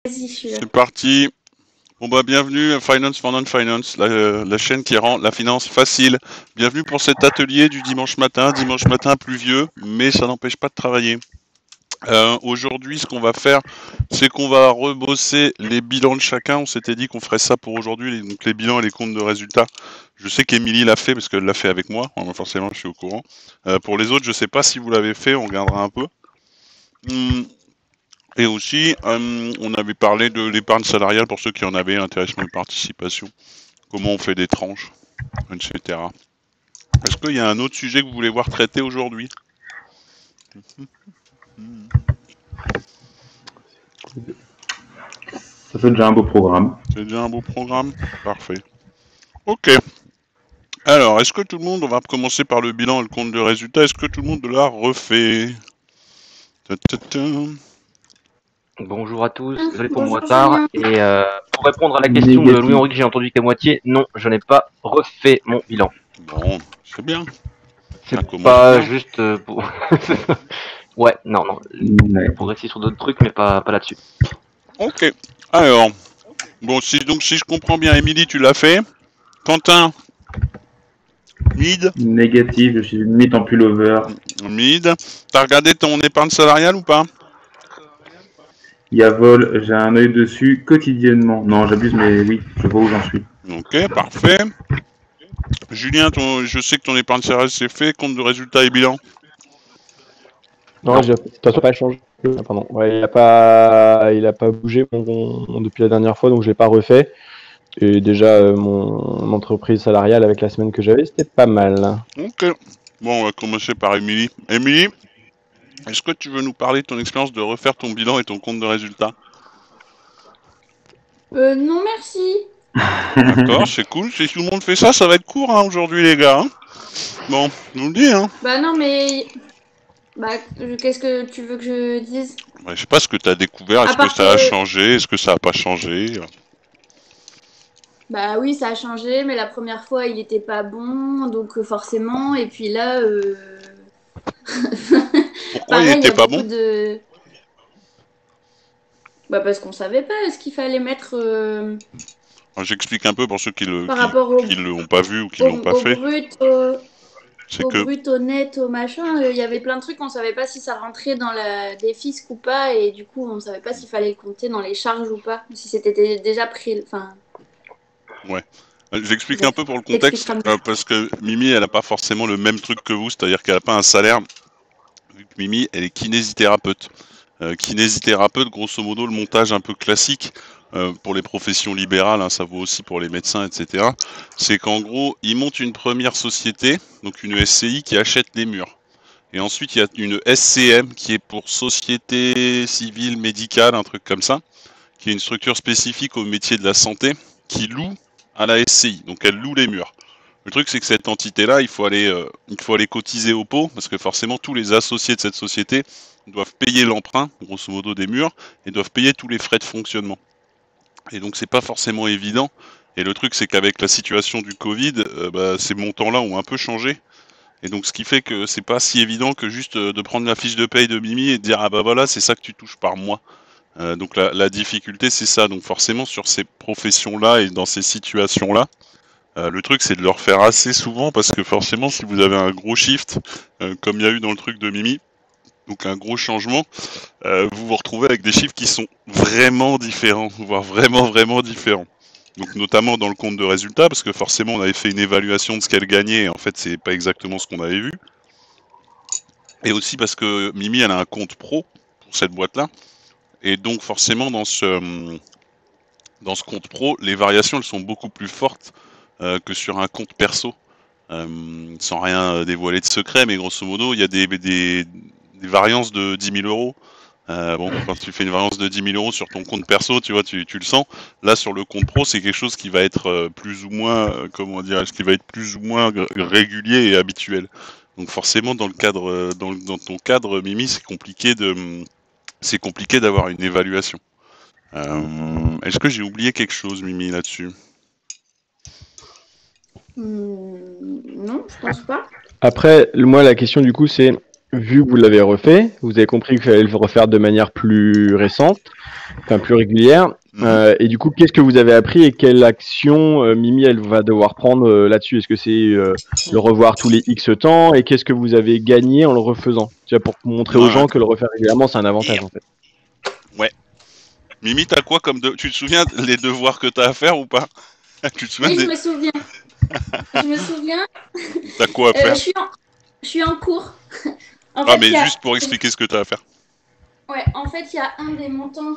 Vas-y, je suis là. C'est parti. Bon bah bienvenue à Finance for Non-Finance, la chaîne qui rend la finance facile. Bienvenue pour cet atelier du dimanche matin pluvieux, mais ça n'empêche pas de travailler. Aujourd'hui, ce qu'on va faire, c'est qu'on va rebosser les bilans de chacun. On s'était dit qu'on ferait ça pour aujourd'hui, donc les bilans et les comptes de résultats. Je sais qu'Émilie l'a fait parce qu'elle l'a fait avec moi, hein, forcément je suis au courant. Pour les autres, je sais pas si vous l'avez fait, on regardera un peu. Hum, Et aussi, on avait parlé de l'épargne salariale pour ceux qui en avaient, intéressement et participation. Comment on fait des tranches, etc. Est-ce qu'il y a un autre sujet que vous voulez voir traité aujourd'hui? Ça fait déjà un beau programme. C'est déjà un beau programme? Parfait. Ok. Alors, est-ce que tout le monde, on va commencer par le bilan et le compte de résultat, est-ce que tout le monde l'a refait? Bonjour à tous, désolé pour mon Bonjour retard. Julien. Et pour répondre à la question de Louis-Henri que j'ai entendu qu'à moitié, non, je n'ai pas refait mon bilan. Bon, c'est bien. Ça C'est commence pas bien. juste pour... ouais, non, Ouais. progresser sur d'autres trucs, mais pas là-dessus. Ok. Alors, bon, si je comprends bien, Émilie, tu l'as fait. Quentin, mid. Négatif, je suis limite en pullover. Mid. T'as regardé ton épargne salariale ou pas? Il y a vol, j'ai un œil dessus quotidiennement. Non, j'abuse, mais oui, je vois où j'en suis. Ok, parfait. Julien, je sais que ton épargne salariale c'est fait, compte de résultat et bilan. Non, de toute façon, pas changé. Pardon. Ouais, il a pas bougé depuis la dernière fois, donc je l'ai pas refait. Et déjà, mon entreprise salariale avec la semaine que j'avais, c'était pas mal. Ok. Bon, on va commencer par Émilie. Émilie, est-ce que tu veux nous parler de ton expérience de refaire ton bilan et ton compte de résultat? Non, merci. D'accord, c'est cool. Si tout le monde fait ça, ça va être court hein, aujourd'hui, les gars. Hein. Bon, je vous le dis. Hein. Bah non, mais... Bah, qu'est-ce que tu veux que je dise? Ouais, je sais pas ce que tu as découvert. À Est-ce que part ça a que... changé? Est-ce que ça a pas changé? Bah oui, ça a changé, mais la première fois, il était pas bon, donc forcément. Et puis là, Pourquoi il pareil, il y était a pas beaucoup bon? de... Bah parce qu'on savait pas ce qu'il fallait mettre Alors, j'explique un peu pour ceux par rapport qui l'ont pas vu ou qui l'ont pas au fait. brut, C'est au que brut, au net, au machin. Il y avait plein de trucs, on savait pas si ça rentrait dans des fiscs ou pas, et du coup, on savait pas s'il fallait le compter dans les charges ou pas, ou si c'était déjà pris. Enfin, ouais. J'explique un bref, peu pour le contexte, t'expliqueras mieux. parce que Mimi, elle n'a pas forcément le même truc que vous, c'est-à-dire qu'elle n'a pas un salaire, vu que Mimi, elle est kinésithérapeute. Kinésithérapeute, grosso modo, le montage un peu classique pour les professions libérales, hein, ça vaut aussi pour les médecins, etc. C'est qu'en gros, ils montent une première société, donc une SCI qui achète les murs. Et ensuite, il y a une SCM qui est pour Société Civile Médicale, un truc comme ça, qui est une structure spécifique au métier de la santé, qui loue à la SCI. Donc elle loue les murs. Le truc, c'est que cette entité-là, il faut aller cotiser au pot, parce que forcément, tous les associés de cette société doivent payer l'emprunt, grosso modo, des murs, et doivent payer tous les frais de fonctionnement. Et donc, c'est pas forcément évident. Et le truc, c'est qu'avec la situation du Covid, ces montants-là ont un peu changé. Et donc, ce qui fait que c'est pas si évident que juste de prendre la fiche de paye de Mimi et de dire ah bah voilà, c'est ça que tu touches par mois. Donc la difficulté, c'est ça. Donc forcément, sur ces professions-là et dans ces situations-là, le truc, c'est de le refaire assez souvent parce que forcément, si vous avez un gros shift, comme il y a eu dans le truc de Mimi, donc un gros changement, vous vous retrouvez avec des chiffres qui sont vraiment différents, voire vraiment différents. Donc notamment dans le compte de résultat, parce que forcément, on avait fait une évaluation de ce qu'elle gagnait, et en fait, c'est pas exactement ce qu'on avait vu. Et aussi parce que Mimi, elle a un compte pro pour cette boîte-là, et donc forcément, dans ce compte pro, les variations elles sont beaucoup plus fortes que sur un compte perso. Sans rien dévoiler de secret, mais grosso modo, il y a des variances de 10 000 euros. Bon, quand tu fais une variance de 10 000 euros sur ton compte perso, tu vois, tu le sens. Là, sur le compte pro, c'est quelque chose qui va être plus ou moins, comment dirais-je, qui va être plus ou moins régulier et habituel. Donc forcément, dans le cadre, dans ton cadre, Mimi, c'est compliqué d'avoir une évaluation. Est-ce que j'ai oublié quelque chose, Mimi, là-dessus? Non, je pense pas. Après, moi, la question du coup, c'est vu que vous l'avez refait, vous avez compris qu'il fallait le refaire de manière plus récente, enfin plus régulière. Et du coup, qu'est-ce que vous avez appris et quelle action Mimi elle va devoir prendre là-dessus? Est-ce que c'est le revoir tous les X temps et qu'est-ce que vous avez gagné en le refaisant? Tu vois, pour montrer aux gens que le refaire régulièrement, c'est un avantage en fait. Ouais. Mimi, t'as quoi comme tu te souviens les devoirs que t'as à faire ou pas? Tu te souviens Oui, je me souviens. Je me souviens. T'as quoi à faire? Je suis en cours. En Ah, fait, mais juste pour expliquer ce que t'as à faire. Ouais, en fait, il y a un des montants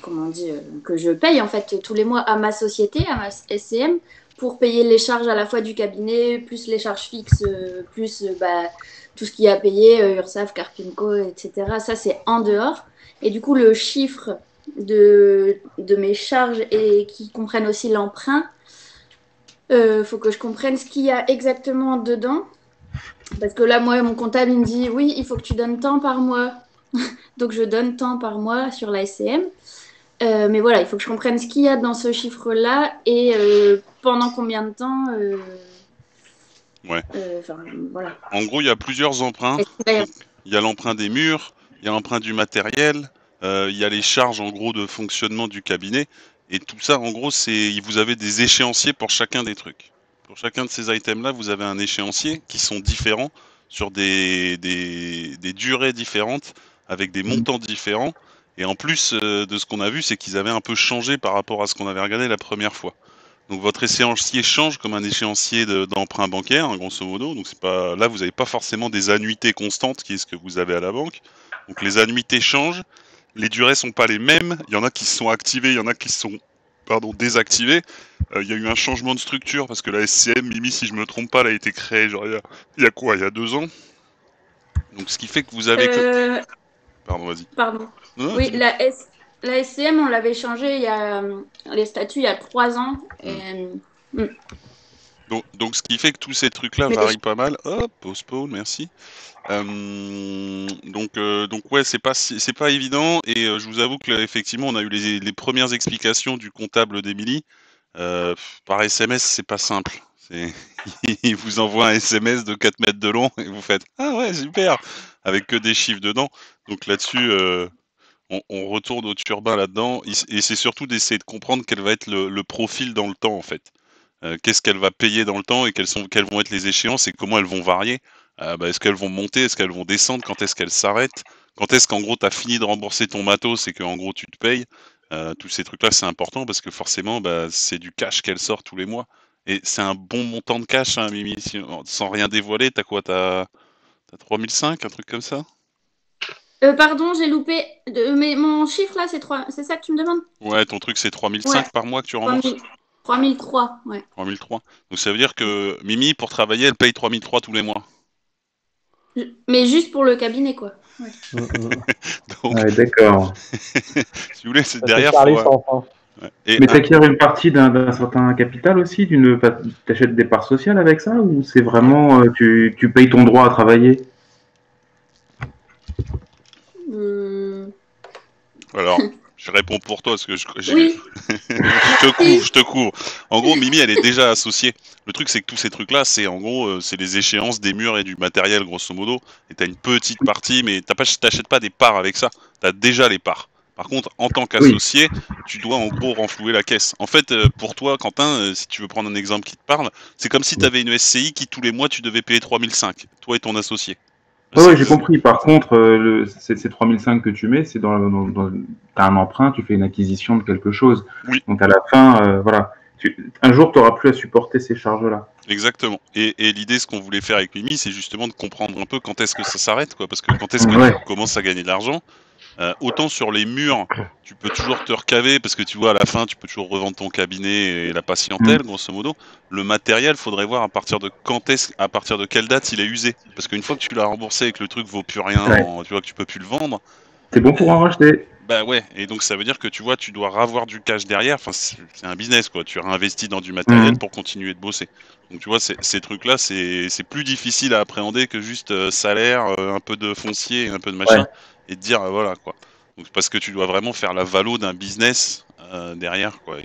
comment on dit, que je paye en fait tous les mois à ma société, à ma SCM, pour payer les charges à la fois du cabinet, plus les charges fixes, plus tout ce qu'il y a à payer, URSAF, Carpinco, etc. Ça, c'est en dehors. Et du coup, le chiffre de mes charges et qui comprennent aussi l'emprunt, faut que je comprenne ce qu'il y a exactement dedans. Parce que là, moi, mon comptable, il me dit, oui, il faut que tu donnes tant par mois. Donc, je donne tant par mois sur la SCM. Mais voilà, il faut que je comprenne ce qu'il y a dans ce chiffre-là et pendant combien de temps. Ouais. Voilà. En gros, il y a plusieurs emprunts. Donc, il y a l'emprunt des murs, il y a l'emprunt du matériel, il y a les charges en gros de fonctionnement du cabinet. Et tout ça, en gros, vous avez des échéanciers pour chacun des trucs. Pour chacun de ces items-là, vous avez un échéancier qui sont différents sur des durées différentes, avec des montants différents. Et en plus de ce qu'on a vu, c'est qu'ils avaient un peu changé par rapport à ce qu'on avait regardé la première fois. Donc votre échéancier change comme un échéancier d'emprunt bancaire, hein, grosso modo. Donc c'est pas là, vous n'avez pas forcément des annuités constantes, qui est ce que vous avez à la banque. Donc les annuités changent, les durées sont pas les mêmes. Il y en a qui sont activées, il y en a qui sont désactivées. Il y a eu un changement de structure parce que la SCM, Mimi, si je me trompe pas, elle a été créée genre il y a quoi, il y a 2 ans. Donc ce qui fait que vous avez Pardon, vas-y. Pardon. Non, Oui, la SCM, on l'avait changé il y a les statuts il y a 3 ans. Donc ce qui fait que tous ces trucs-là varient pas mal. Hop, postpone, merci. Donc ouais, c'est pas évident et je vous avoue que là, effectivement, on a eu les premières explications du comptable d'Emilie. Par SMS, c'est pas simple. Il vous envoie un SMS de 4 mètres de long et vous faites ah ouais, super, avec que des chiffres dedans. Donc là-dessus, on retourne au turbin là-dedans et c'est surtout d'essayer de comprendre quel va être le profil dans le temps en fait. Qu'est-ce qu'elle va payer dans le temps et quelles vont être les échéances et comment elles vont varier. Est-ce qu'elles vont monter, est-ce qu'elles vont descendre, quand est-ce qu'elles s'arrêtent, quand est-ce qu'en gros tu as fini de rembourser ton matos et qu'en gros tu te payes. Tous ces trucs-là c'est important parce que forcément c'est du cash qu'elle sort tous les mois. Et c'est un bon montant de cash, hein, Mimi, sans rien dévoiler, t'as quoi, t'as 3005, un truc comme ça? Pardon, j'ai loupé. Mais mon chiffre là, c'est 3. C'est ça que tu me demandes? Ouais, ton truc c'est 3005 par mois que tu rembourses? 3003, ouais. 3003. Donc ça veut dire que Mimi, pour travailler, elle paye 3003 tous les mois. Mais juste pour le cabinet, quoi. Ouais. Donc, ouais, d'accord. si vous voulez, c'est derrière. Ouais. Mais t'acquiers une partie d'un certain capital aussi, t'achètes des parts sociales avec ça, ou c'est vraiment tu payes ton droit à travailler? Alors, je réponds pour toi parce que Oui. je te couvre. En gros, Mimi, elle est déjà associée. Le truc, c'est que tous ces trucs-là, c'est en gros, c'est les échéances des murs et du matériel, grosso modo. Et t'as une petite partie, mais t'achètes pas des parts avec ça. T'as déjà les parts. Par contre, en tant qu'associé, tu dois en gros renflouer la caisse. En fait, pour toi, Quentin, si tu veux prendre un exemple qui te parle, c'est comme si tu avais une SCI qui tous les mois tu devais payer 3005, toi et ton associé. Oui, j'ai compris. Par contre, ces 3005 que tu mets, c'est t'as un emprunt, tu fais une acquisition de quelque chose. Oui. Donc à la fin, voilà. Un jour, tu n'auras plus à supporter ces charges-là. Exactement. Et l'idée, ce qu'on voulait faire avec Mimi, c'est justement de comprendre un peu quand est-ce que ça s'arrête, quoi. Parce que quand est-ce que tu commences à gagner de l'argent. Autant sur les murs, tu peux toujours te recaver parce que tu vois à la fin, tu peux toujours revendre ton cabinet et la patientèle, grosso modo. Le matériel, faudrait voir à partir de quelle date il est usé. Parce qu'une fois que tu l'as remboursé et que le truc vaut plus rien, tu vois que tu peux plus le vendre. C'est bon pour en racheter. Bah ouais, et donc ça veut dire que tu vois, tu dois ravoir du cash derrière. Enfin, c'est un business quoi. Tu réinvestis dans du matériel pour continuer de bosser. Donc tu vois, ces trucs-là, c'est plus difficile à appréhender que juste salaire, un peu de foncier, un peu de machin. Et te dire voilà quoi. Donc parce que tu dois vraiment faire la valo d'un business derrière quoi.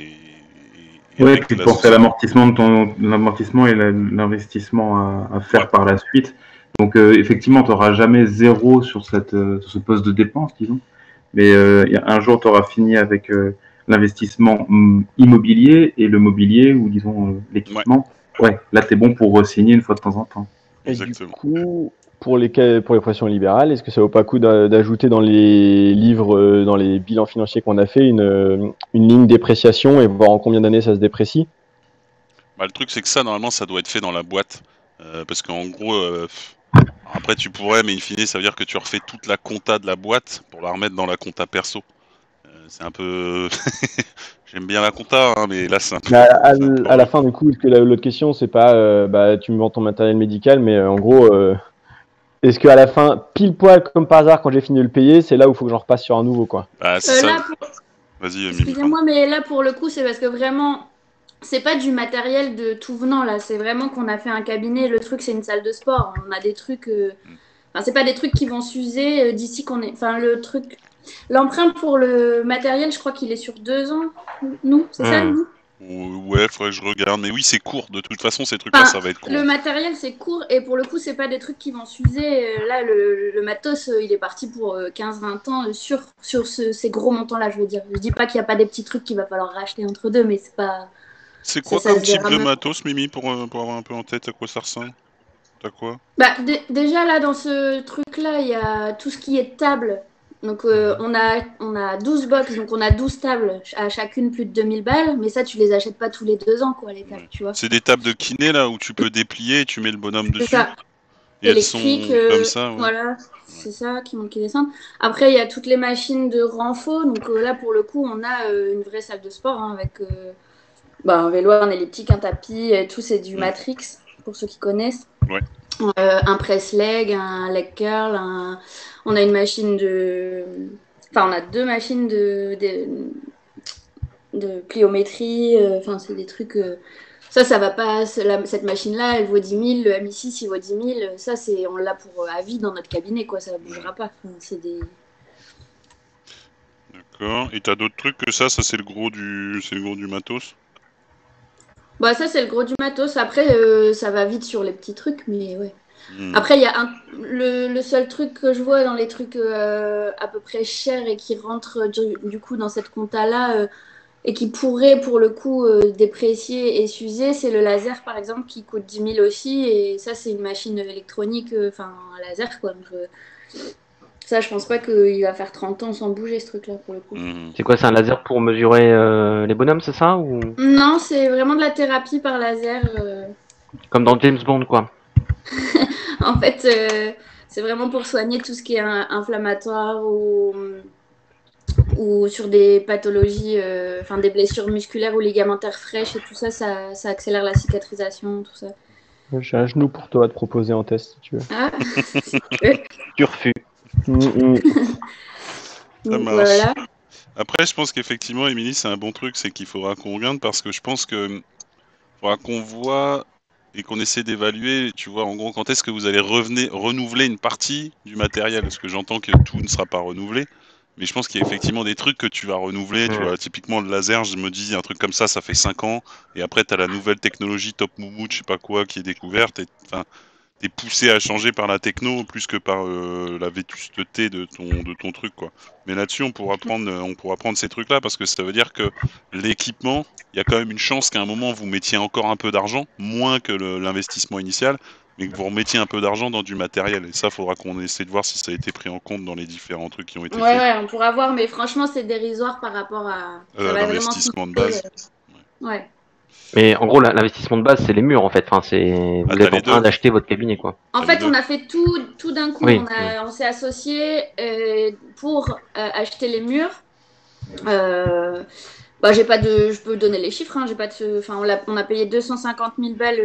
Et Ouais, avec puis de la penser à l'amortissement et l'investissement à faire Ouais. par la suite. Donc effectivement, tu n'auras jamais zéro sur sur ce poste de dépense, disons. Mais un jour, tu auras fini avec l'investissement immobilier et le mobilier ou disons Ouais, l'équipement. Ouais, là, tu es bon pour signer une fois de temps en temps. Et du exactement. coup, pour les professions libérales, est-ce que ça vaut pas le coup d'ajouter dans les livres, dans les bilans financiers qu'on a fait, une ligne dépréciation et voir en combien d'années ça se déprécie? Bah, le truc, c'est que ça, normalement, ça doit être fait dans la boîte. Parce qu'en gros, après, tu pourrais, mais in fine, ça veut dire que tu refais toute la compta de la boîte pour la remettre dans la compta perso. C'est un peu. J'aime bien la compta, hein, mais là, c'est un peu. Mais c'est un peu à la relou. fin, du coup, est-ce que l'autre question, c'est pas, bah, tu me vends ton matériel médical, mais en gros, est-ce qu'à la fin, pile poil comme par hasard, quand j'ai fini de le payer, c'est là où il faut que j'en repasse sur un nouveau, quoi. Ah, c'est ça. Là, Vas-y, Mimi, pardon. excusez-moi, mais là, pour le coup, c'est parce que vraiment, c'est pas du matériel de tout venant, là. C'est vraiment qu'on a fait un cabinet. Le truc, c'est une salle de sport. On a des trucs. Enfin, c'est pas des trucs qui vont s'user d'ici qu'on est. Enfin, le truc. L'emprunt pour le matériel, je crois qu'il est sur 2 ans. Nous, c'est ça, nous? Ouais, faudrait que je regarde. Mais oui, c'est court. De toute façon, ces trucs-là, Enfin, ça va être court. le matériel, c'est court et pour le coup, c'est pas des trucs qui vont s'user. Là, le matos, il est parti pour 15-20 ans sur ces gros montants-là, je veux dire. Je dis pas qu'il n'y a pas des petits trucs qu'il va falloir racheter entre deux, mais c'est pas. C'est Ça, quoi ça comme se type verra de mieux. matos, Mimi, pour avoir un peu en tête à quoi ça ressemble? T'as quoi? Bah, déjà, là, dans ce truc-là, il y a tout ce qui est table. Donc, on a 12 box, donc on a 12 tables, à chacune plus de 2000 balles. Mais ça, tu les achètes pas tous les 2 ans, quoi, les tables, Ouais. tu vois. C'est des tables de kiné, là, où tu peux déplier et tu mets le bonhomme C'est dessus? ça. Et elles Électrique, sont comme ça, ouais. voilà, Ouais. c'est ça qui monte, qui descend. Après, il y a toutes les machines de renfort. Donc là, pour le coup, on a une vraie salle de sport hein, avec un vélo, un elliptique, un tapis. Et tout, c'est du Mm. Matrix, pour ceux qui connaissent. Ouais. Un press-leg, un leg curl. On a une machine de. Enfin, on a 2 machines de pliométrie. Enfin, c'est des trucs. Ça va pas. Cette machine-là, elle vaut 10 000. Le MI6, il vaut 10 000. Ça, on l'a pour à vie dans notre cabinet, quoi. Ça ne bougera pas. Enfin, c'est des. D'accord. Et t'as d'autres trucs que ça c'est le gros du matos? Bah, ça, c'est le gros du matos. Après, ça va vite sur les petits trucs, mais ouais. Mm. Après, il y a le seul truc que je vois dans les trucs à peu près chers et qui rentre du coup dans cette compta-là et qui pourrait pour le coup déprécier et s'user, c'est le laser par exemple qui coûte 10 000 aussi. Et ça, c'est une machine électronique, enfin un laser quoi. Donc, ça, je pense pas qu'il va faire 30 ans sans bouger ce truc-là pour le coup. Mm. C'est quoi, c'est un laser pour mesurer les bonhommes, c'est ça? Ou Non, c'est vraiment de la thérapie par laser. comme dans James Bond, quoi? En fait, c'est vraiment pour soigner tout ce qui est inflammatoire ou sur des pathologies, enfin des blessures musculaires ou ligamentaires fraîches et tout ça, ça accélère la cicatrisation, tout ça. J'ai un genou pour toi à te proposer en test, si tu veux. Ah, si tu veux. Turfu. Mm. Ça Donc marche. voilà. Après, je pense qu'effectivement, Émilie, c'est un bon truc, c'est qu'il faudra qu'on regarde parce que je pense que faudra qu'on voit et qu'on essaie d'évaluer, tu vois, en gros, quand est-ce que vous allez renouveler une partie du matériel? Parce que j'entends que tout ne sera pas renouvelé, mais je pense qu'il y a effectivement des trucs que tu vas renouveler, tu vois, typiquement le laser, je me dis un truc comme ça fait 5 ans, et après tu as la nouvelle technologie Top Moumout, je sais pas quoi, qui est découverte, et enfin, t'es poussé à changer par la techno plus que par la vétusteté de ton truc, quoi. Mais là-dessus, on pourra prendre ces trucs-là parce que ça veut dire que l'équipement, il y a quand même une chance qu'à un moment vous mettiez encore un peu d'argent, moins que l'investissement initial, mais que vous remettiez un peu d'argent dans du matériel. Et ça, faudra qu'on essaie de voir si ça a été pris en compte dans les différents trucs qui ont été faits. Ouais, on pourra voir, mais franchement, c'est dérisoire par rapport à. Ça va vraiment se L'investissement de monter, base. Ouais. Mais en gros, l'investissement de base, c'est les murs, en fait. Enfin, vous Ah, t'as êtes en les train deux. d'acheter votre cabinet, quoi. En T'as les fait, deux. on a fait tout d'un coup. Oui. On s'est associés pour acheter les murs. Bah, je peux donner les chiffres. Hein, j'ai pas de, enfin, on a payé 250 000 balles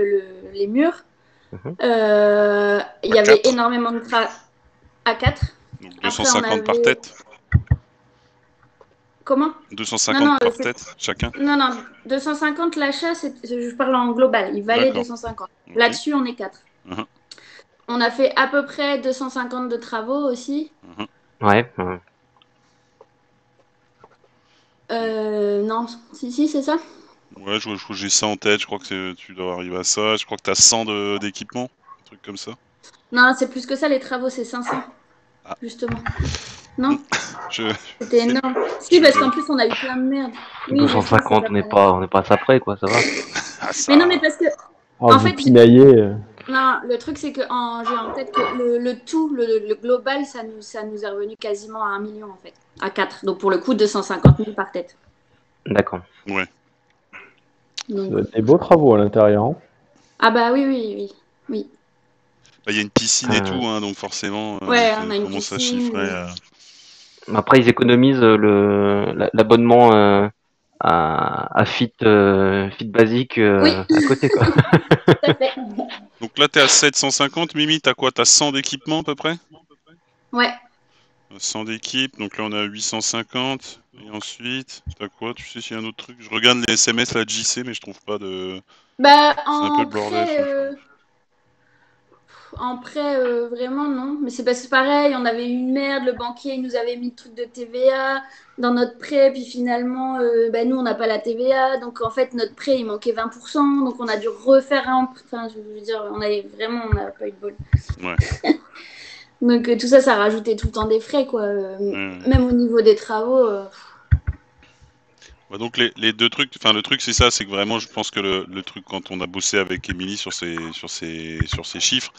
les murs. Mhm. Il y À avait 4. énormément de à 4. Donc Après, on 250 par avait. tête. Comment? Non, 250 par c'est. tête, chacun. Non, 250 l'achat, je parle en global. Il valait D'accord. 250. Ok. Là-dessus, on est 4. Mhm. On a fait à peu près 250 de travaux aussi. Mhm. Ouais. Non, si, c'est ça. Ouais, j'ai ça en tête, je crois que tu dois arriver à ça. Je crois que tu as 100 d'équipement, un truc comme ça. Non, c'est plus que ça, les travaux, c'est 500, Ah. justement. Non, Je... c'était énorme. Si, parce qu'en plus, on a eu plein de merde. Oui, je sais, c'est 250, pas on n'est pareil. pas à ça près, quoi, ça va. Ah, Mais non, ça... mais parce que, Oh, en vous fait, pinaillez. non, le truc, c'est que j'ai en tête que le tout, le global, ça nous est revenu quasiment à 1 million, en fait. À 4. Donc, pour le coup, 250 000 par tête. D'accord. Ouais. Ça Donc, doit être des beaux travaux à l'intérieur. Hein. ah bah oui, oui, oui. Oui. Bah, il y a une piscine et Euh, tout, hein, donc forcément, Ouais, tu on a une commences à piscine. chiffrer. Après, ils économisent l'abonnement à Fit Basique Oui, à côté, quoi. tout à fait. Donc là, t'es à 750, Mimi, t'as quoi? T'as 100 d'équipements à peu près? Ouais. 100 d'équipes, donc là on a 850. Et ensuite, t'as quoi? Tu sais s'il y a un autre truc? Je regarde les SMS là de JC, mais je trouve pas de. Bah, C'est un peu le bordel, franchement. En prêt, vraiment, non. Mais c'est parce que pareil, on avait eu une merde, le banquier il nous avait mis le truc de TVA dans notre prêt, puis finalement, bah, nous, on n'a pas la TVA. Donc, en fait, notre prêt, il manquait 20%. Donc, on a dû refaire un. Enfin, je veux dire, on n'a pas eu de bol. Ouais. Donc, tout ça, ça rajoutait tout le temps des frais, quoi. Ouais. Même au niveau des travaux. Bah donc les deux trucs, enfin le truc c'est ça, c'est que vraiment je pense que le truc quand on a bossé avec Émilie sur ces chiffres,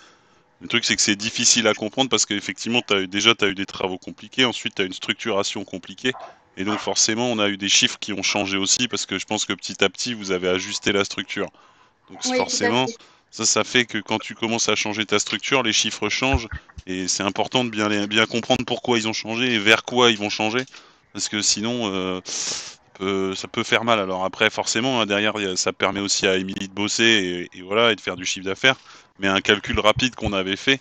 le truc c'est que c'est difficile à comprendre parce qu'effectivement t'as eu des travaux compliqués, ensuite tu as une structuration compliquée, et donc forcément on a eu des chiffres qui ont changé aussi parce que je pense que petit à petit vous avez ajusté la structure. Donc Oui, tout à forcément fait. ça fait que quand tu commences à changer ta structure, les chiffres changent, et c'est important de bien comprendre pourquoi ils ont changé et vers quoi ils vont changer, parce que sinon ça peut faire mal. Alors après, forcément, hein, derrière, ça permet aussi à Émilie de bosser et voilà, et de faire du chiffre d'affaires. Mais un calcul rapide qu'on avait fait,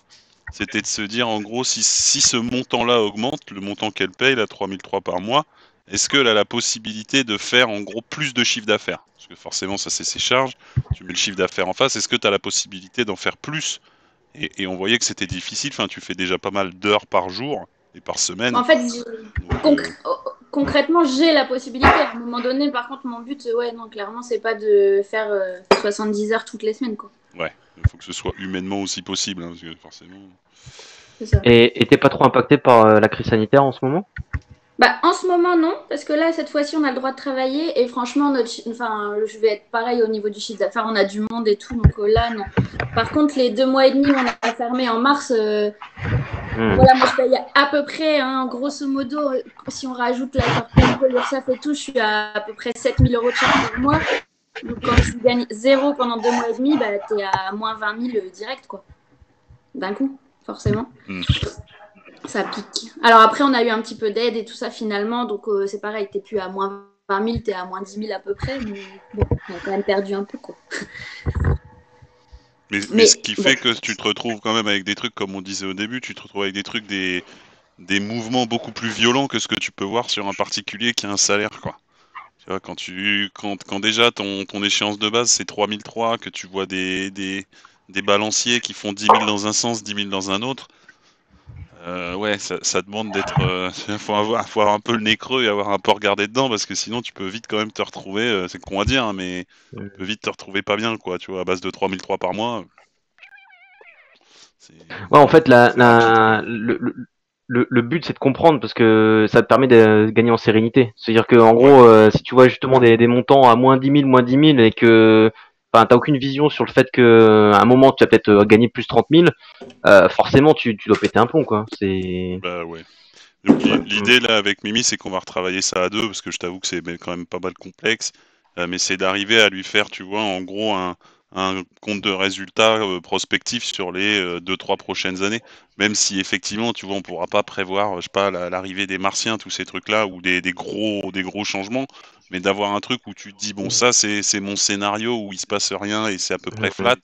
c'était de se dire, en gros, si ce montant-là augmente, le montant qu'elle paye, la 3003 par mois, est-ce qu'elle a la possibilité de faire, en gros, plus de chiffre d'affaires? Parce que forcément, ça, c'est ses charges. Tu mets le chiffre d'affaires en face. Est-ce que tu as la possibilité d'en faire plus? Et on voyait que c'était difficile. Enfin, tu fais déjà pas mal d'heures par jour et par semaine. En fait, Donc, concrètement, j'ai la possibilité. À un moment donné, par contre, mon but, ouais, non, clairement, c'est pas de faire 70 heures toutes les semaines, quoi. ouais, il faut que ce soit humainement aussi possible, hein, parce que forcément. C'est ça. Et t'es pas trop impacté par la crise sanitaire en ce moment? Bah, en ce moment, non, parce que là, cette fois-ci, on a le droit de travailler et franchement, enfin, je vais être pareil au niveau du chiffre d'affaires, on a du monde et tout, donc là, non. Par contre, les 2 mois et demi où on a fermé en mars, voilà, moi, je paye à peu près, hein, grosso modo, si on rajoute la Carpinco, l'URSSAF et tout, je suis à peu près 7 000 euros de charge par mois. Donc, quand tu gagnes zéro pendant 2 mois et demi, bah, t'es à moins 20 000 direct, quoi. D'un coup, forcément. Ça pique. Alors après, on a eu un petit peu d'aide et tout ça finalement, donc c'est pareil, t'es plus à moins 20 000, t'es à moins 10 000 à peu près, mais bon, on a quand même perdu un peu, quoi. Mais ce qui bon. fait que tu te retrouves quand même avec des trucs, comme on disait au début, tu te retrouves avec des trucs, des mouvements beaucoup plus violents que ce que tu peux voir sur un particulier qui a un salaire, quoi. Tu vois, quand déjà ton échéance de base c'est 3003, que tu vois des balanciers qui font 10 000 dans un sens, 10 000 dans un autre, ouais, ça demande d'être. Faut avoir un peu le nez creux et avoir un peu regardé dedans, parce que sinon tu peux vite quand même te retrouver, c'est con à dire, hein, mais tu peux vite te retrouver pas bien, quoi, tu vois, à base de 3003 par mois. Ouais, en fait, Faut ratcheter, quoi. le but, c'est de comprendre parce que ça te permet de gagner en sérénité. C'est-à-dire que, en Ouais. gros, si tu vois justement des montants à moins 10 000 et que t'as aucune vision sur le fait que à un moment tu vas peut-être gagner plus 30 000, forcément tu dois péter un plomb, quoi. C'est. Bah ouais. Donc l'idée là avec Mimi, c'est qu'on va retravailler ça à deux, parce que je t'avoue que c'est quand même pas mal complexe, mais c'est d'arriver à lui faire, tu vois, en gros un compte de résultats prospectif sur les 2-3 prochaines années, même si effectivement, tu vois, on pourra pas prévoir, je sais pas, l'arrivée des Martiens, tous ces trucs-là, ou des gros changements, mais d'avoir un truc où tu te dis, bon, ça c'est mon scénario où il se passe rien et c'est à peu près flat,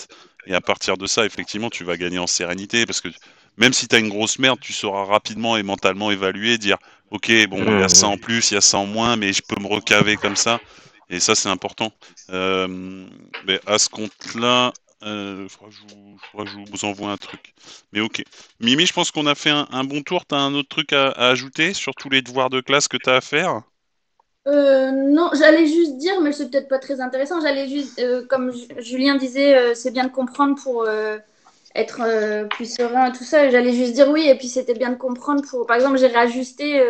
et à partir de ça, effectivement, tu vas gagner en sérénité, parce que même si tu as une grosse merde, tu sauras rapidement et mentalement évaluer, dire ok, bon, il y a ça en plus, il y a ça en moins, mais je peux me recaver comme ça. Et ça, c'est important. Mais à ce compte-là, faudra que je vous envoie un truc. Mais ok. Mimi, je pense qu'on a fait un bon tour. Tu as un autre truc à ajouter sur tous les devoirs de classe que tu as à faire? Non, j'allais juste dire, mais c'est peut-être pas très intéressant. J'allais juste, comme Julien disait, c'est bien de comprendre pour être plus serein et tout ça. J'allais juste dire oui, et puis c'était bien de comprendre pour. Par exemple, j'ai réajusté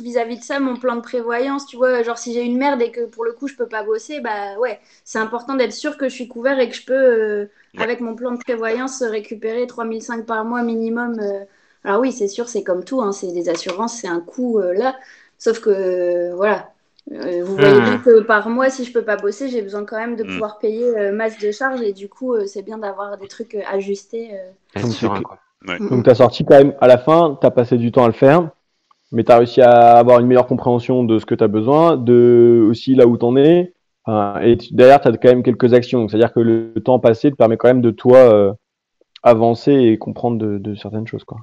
vis-à-vis de ça mon plan de prévoyance. Tu vois, genre si j'ai une merde et que pour le coup je peux pas bosser, bah ouais, c'est important d'être sûr que je suis couvert et que je peux, avec mon plan de prévoyance, récupérer 3005 par mois minimum. Alors oui, c'est sûr, c'est comme tout, hein, c'est des assurances, c'est un coût là. Sauf que voilà. Vous voyez bien que par mois, si je peux pas bosser, j'ai besoin quand même de pouvoir payer masse de charges et du coup, c'est bien d'avoir des trucs ajustés. Être serein, quoi. Ouais. Donc, tu as sorti quand même, à la fin, tu as passé du temps à le faire, mais tu as réussi à avoir une meilleure compréhension de ce que tu as besoin, de aussi là où tu en es. Et derrière, tu as quand même quelques actions. Donc, c'est-à-dire que le temps passé te permet quand même de toi avancer et comprendre de certaines choses, quoi.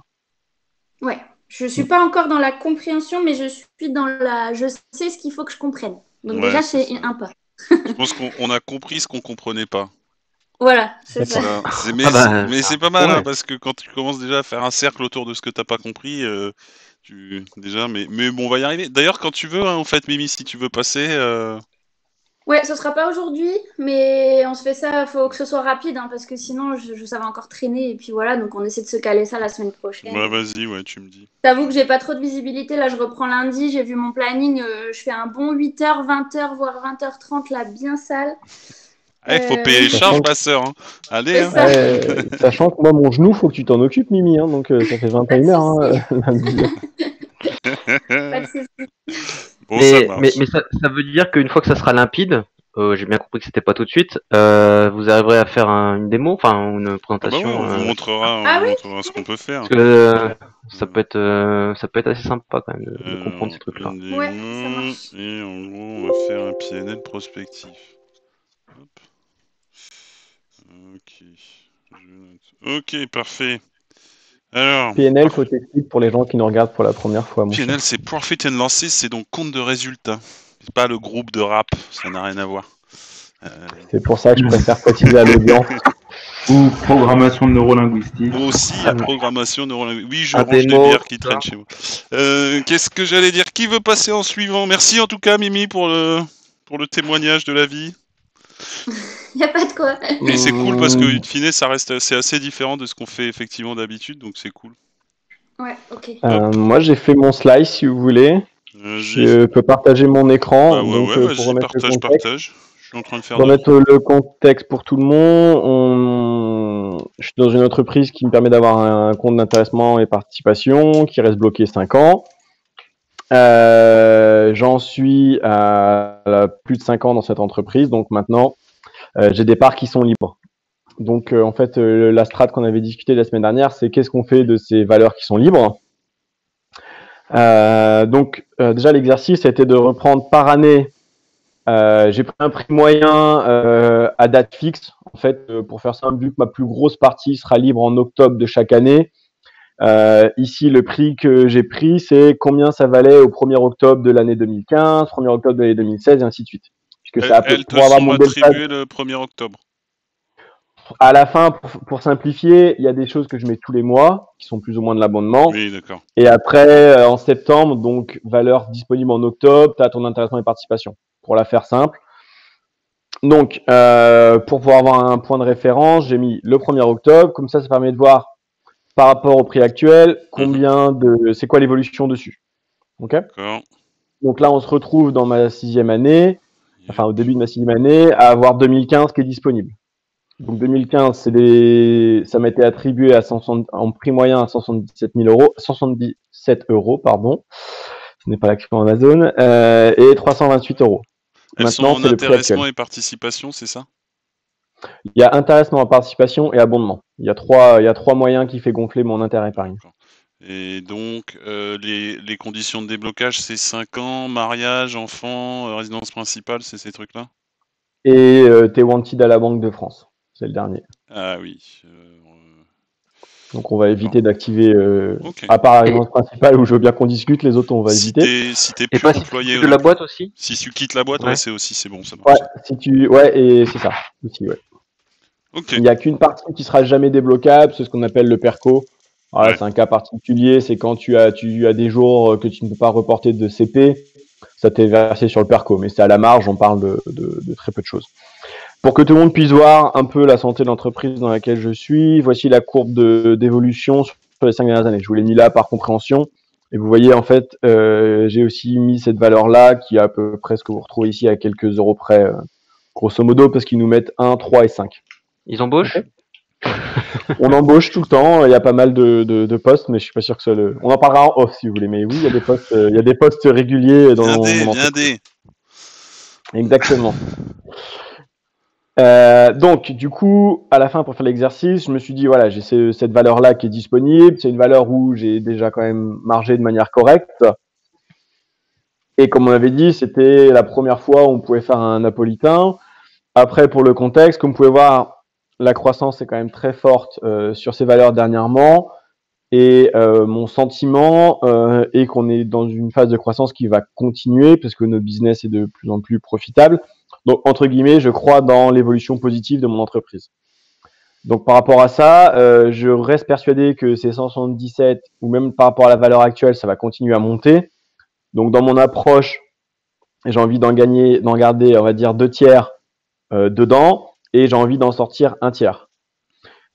Ouais, je suis pas encore dans la compréhension, mais je suis dans la. Je sais ce qu'il faut que je comprenne. Donc Ouais, déjà, c'est c'est ça. un pas. Je pense qu'on a compris ce qu'on comprenait pas. Voilà, c'est ça. Voilà. Mais Ah bah, c'est pas mal, hein, ouais. parce que quand tu commences déjà à faire un cercle autour de ce que t'as pas compris, déjà, mais bon, on va y arriver. D'ailleurs, quand tu veux, hein, en fait, Mimi, si tu veux passer, Ouais, ce sera pas aujourd'hui, mais on se fait ça. Faut que ce soit rapide, hein, parce que sinon, ça va encore traîner. Et puis voilà, donc on essaie de se caler ça la semaine prochaine. bah vas-y, ouais, tu me dis. J'avoue que j'ai pas trop de visibilité. Là, je reprends lundi. J'ai vu mon planning. Je fais un bon 8h, 20h, voire 20h30, là, bien sale. Ah, il faut payer les Sachant charges, que- ma sœur. Hein. Allez, C'est hein. ça. Sachant que moi, mon genou, faut que tu t'en occupes, Mimi. Hein, donc, ça fait Pas de 21h soucis. lundi. Pas de soucis. Bon, ça Mais marche. ça veut dire qu'une fois que ça sera limpide, j'ai bien compris que c'était pas tout de suite, vous arriverez à faire une démo, enfin une Ah bah ouais, présentation. on vous Ah oui? montrera ce qu'on peut faire. Parce que ça peut être assez sympa quand même de comprendre ces trucs-là. Une Ouais, ça démon, marche. et en gros, on va faire un PNL prospectif. Hop. Ok. Je note. Ok, parfait. Alors, PNL, faut t'expliquer pour les gens qui nous regardent pour la première fois, mon cher. PNL, c'est Profit and Losses, c'est donc compte de résultats. C'est pas le groupe de rap, ça n'a rien à voir. C'est pour ça que je préfère préciser à l'audience. Ou programmation neurolinguistique. Aussi, la programmation neurolinguistique. Oui, je Un range les démo, bières qui tout ça. traînent chez moi. Qu'est-ce que j'allais dire? Qui veut passer en suivant? Merci en tout cas, Mimi, pour le témoignage de la vie. Y a pas de quoi. Et c'est cool parce que, in fine, c'est assez différent de ce qu'on fait effectivement d'habitude, donc c'est cool. Ouais, ok. Moi, j'ai fait mon slide, si vous voulez. Vas-y. Je peux partager mon écran. Bah ouais, donc, ouais, pour vas-y, remettre le contexte. partage. Je suis en train de faire Pour remettre le contexte pour tout le monde, je suis dans une entreprise qui me permet d'avoir un compte d'intéressement et participation qui reste bloqué 5 ans. J'en suis à plus de 5 ans dans cette entreprise, donc maintenant j'ai des parts qui sont libres. Donc en fait, la strat qu'on avait discuté la semaine dernière, c'est qu'est-ce qu'on fait de ces valeurs qui sont libres. Donc déjà l'exercice a été de reprendre par année. J'ai pris un prix moyen à date fixe. En fait, pour faire simple, vu que ma plus grosse partie sera libre en octobre de chaque année, ici, le prix que j'ai pris, c'est combien ça valait au 1er octobre de l'année 2015, 1er octobre de l'année 2016, et ainsi de suite. Puisque c'est Elles te pour avoir sont mon delta. attribuées le 1er octobre. À la fin, pour simplifier, il y a des choses que je mets tous les mois, qui sont plus ou moins de l'abondement. Oui, d'accord. Et après, en septembre, donc valeur disponible en octobre, tu as ton intéressement et participation. Pour la faire simple. Donc, pour pouvoir avoir un point de référence, j'ai mis le 1er octobre. Comme ça permet de voir par rapport au prix actuel c'est quoi l'évolution dessus. Ok. D'accord. Donc là, on se retrouve dans ma 6e année, enfin au début de ma 6e année, à avoir 2015 qui est disponible. Donc 2015, ça m'a été attribué en prix moyen à 177 €, pardon. Ce n'est pas l'action Amazon, et 328 €. Elles Maintenant, sont c'est en le prix actuel. intéressement et participation, c'est ça? Il y a intéressement en participation et abondement. Il y a trois moyens qui fait gonfler mon intérêt épargne. Et donc, les conditions de déblocage, c'est 5 ans, mariage, enfant, résidence principale, c'est ces trucs-là? Et t'es wanted à la Banque de France. C'est le dernier. Ah oui. Donc on va éviter d'activer, Ok. à part la résidence principale où je veux bien qu'on discute, les autres on va éviter. Si t'es Et plus pas si tu employé quittes de la boîte aussi? Si tu quittes la boîte, Ouais. ouais, c'est bon, ça marche. Ouais, et c'est ça. Aussi, ouais. Ok. Il n'y a qu'une partie qui sera jamais débloquable, c'est ce qu'on appelle le PERCO. Voilà, Ouais. c'est un cas particulier, c'est quand tu as des jours que tu ne peux pas reporter de CP, ça t'est versé sur le perco, mais c'est à la marge, on parle de très peu de choses. Pour que tout le monde puisse voir un peu la santé de l'entreprise dans laquelle je suis, voici la courbe d'évolution sur les 5 dernières années. Je vous l'ai mis là par compréhension. Et vous voyez, en fait, j'ai aussi mis cette valeur-là, qui est à peu près ce que vous retrouvez ici à quelques euros près, grosso modo, parce qu'ils nous mettent 1, 3 et 5. Ils embauchent? On embauche tout le temps, il y a pas mal de postes, mais je suis pas sûr que ce soit le... On en parlera en off si vous voulez, mais oui, il y a des postes réguliers dans mon entreprise. Exactement. Donc, du coup, à la fin, pour faire l'exercice, je me suis dit, voilà, j'ai cette valeur-là qui est disponible. C'est une valeur où j'ai déjà quand même margé de manière correcte. Et comme on avait dit, c'était la première fois où on pouvait faire un napolitain. Après, pour le contexte, comme vous pouvez voir, la croissance est quand même très forte sur ces valeurs dernièrement. Et mon sentiment est qu'on est dans une phase de croissance qui va continuer parce que notre business est de plus en plus profitable. Donc, entre guillemets, je crois dans l'évolution positive de mon entreprise. Donc, par rapport à ça, je reste persuadé que ces 177 ou même par rapport à la valeur actuelle, ça va continuer à monter. Donc, dans mon approche, j'ai envie d'en garder, on va dire, 2 tiers dedans et j'ai envie d'en sortir 1 tiers.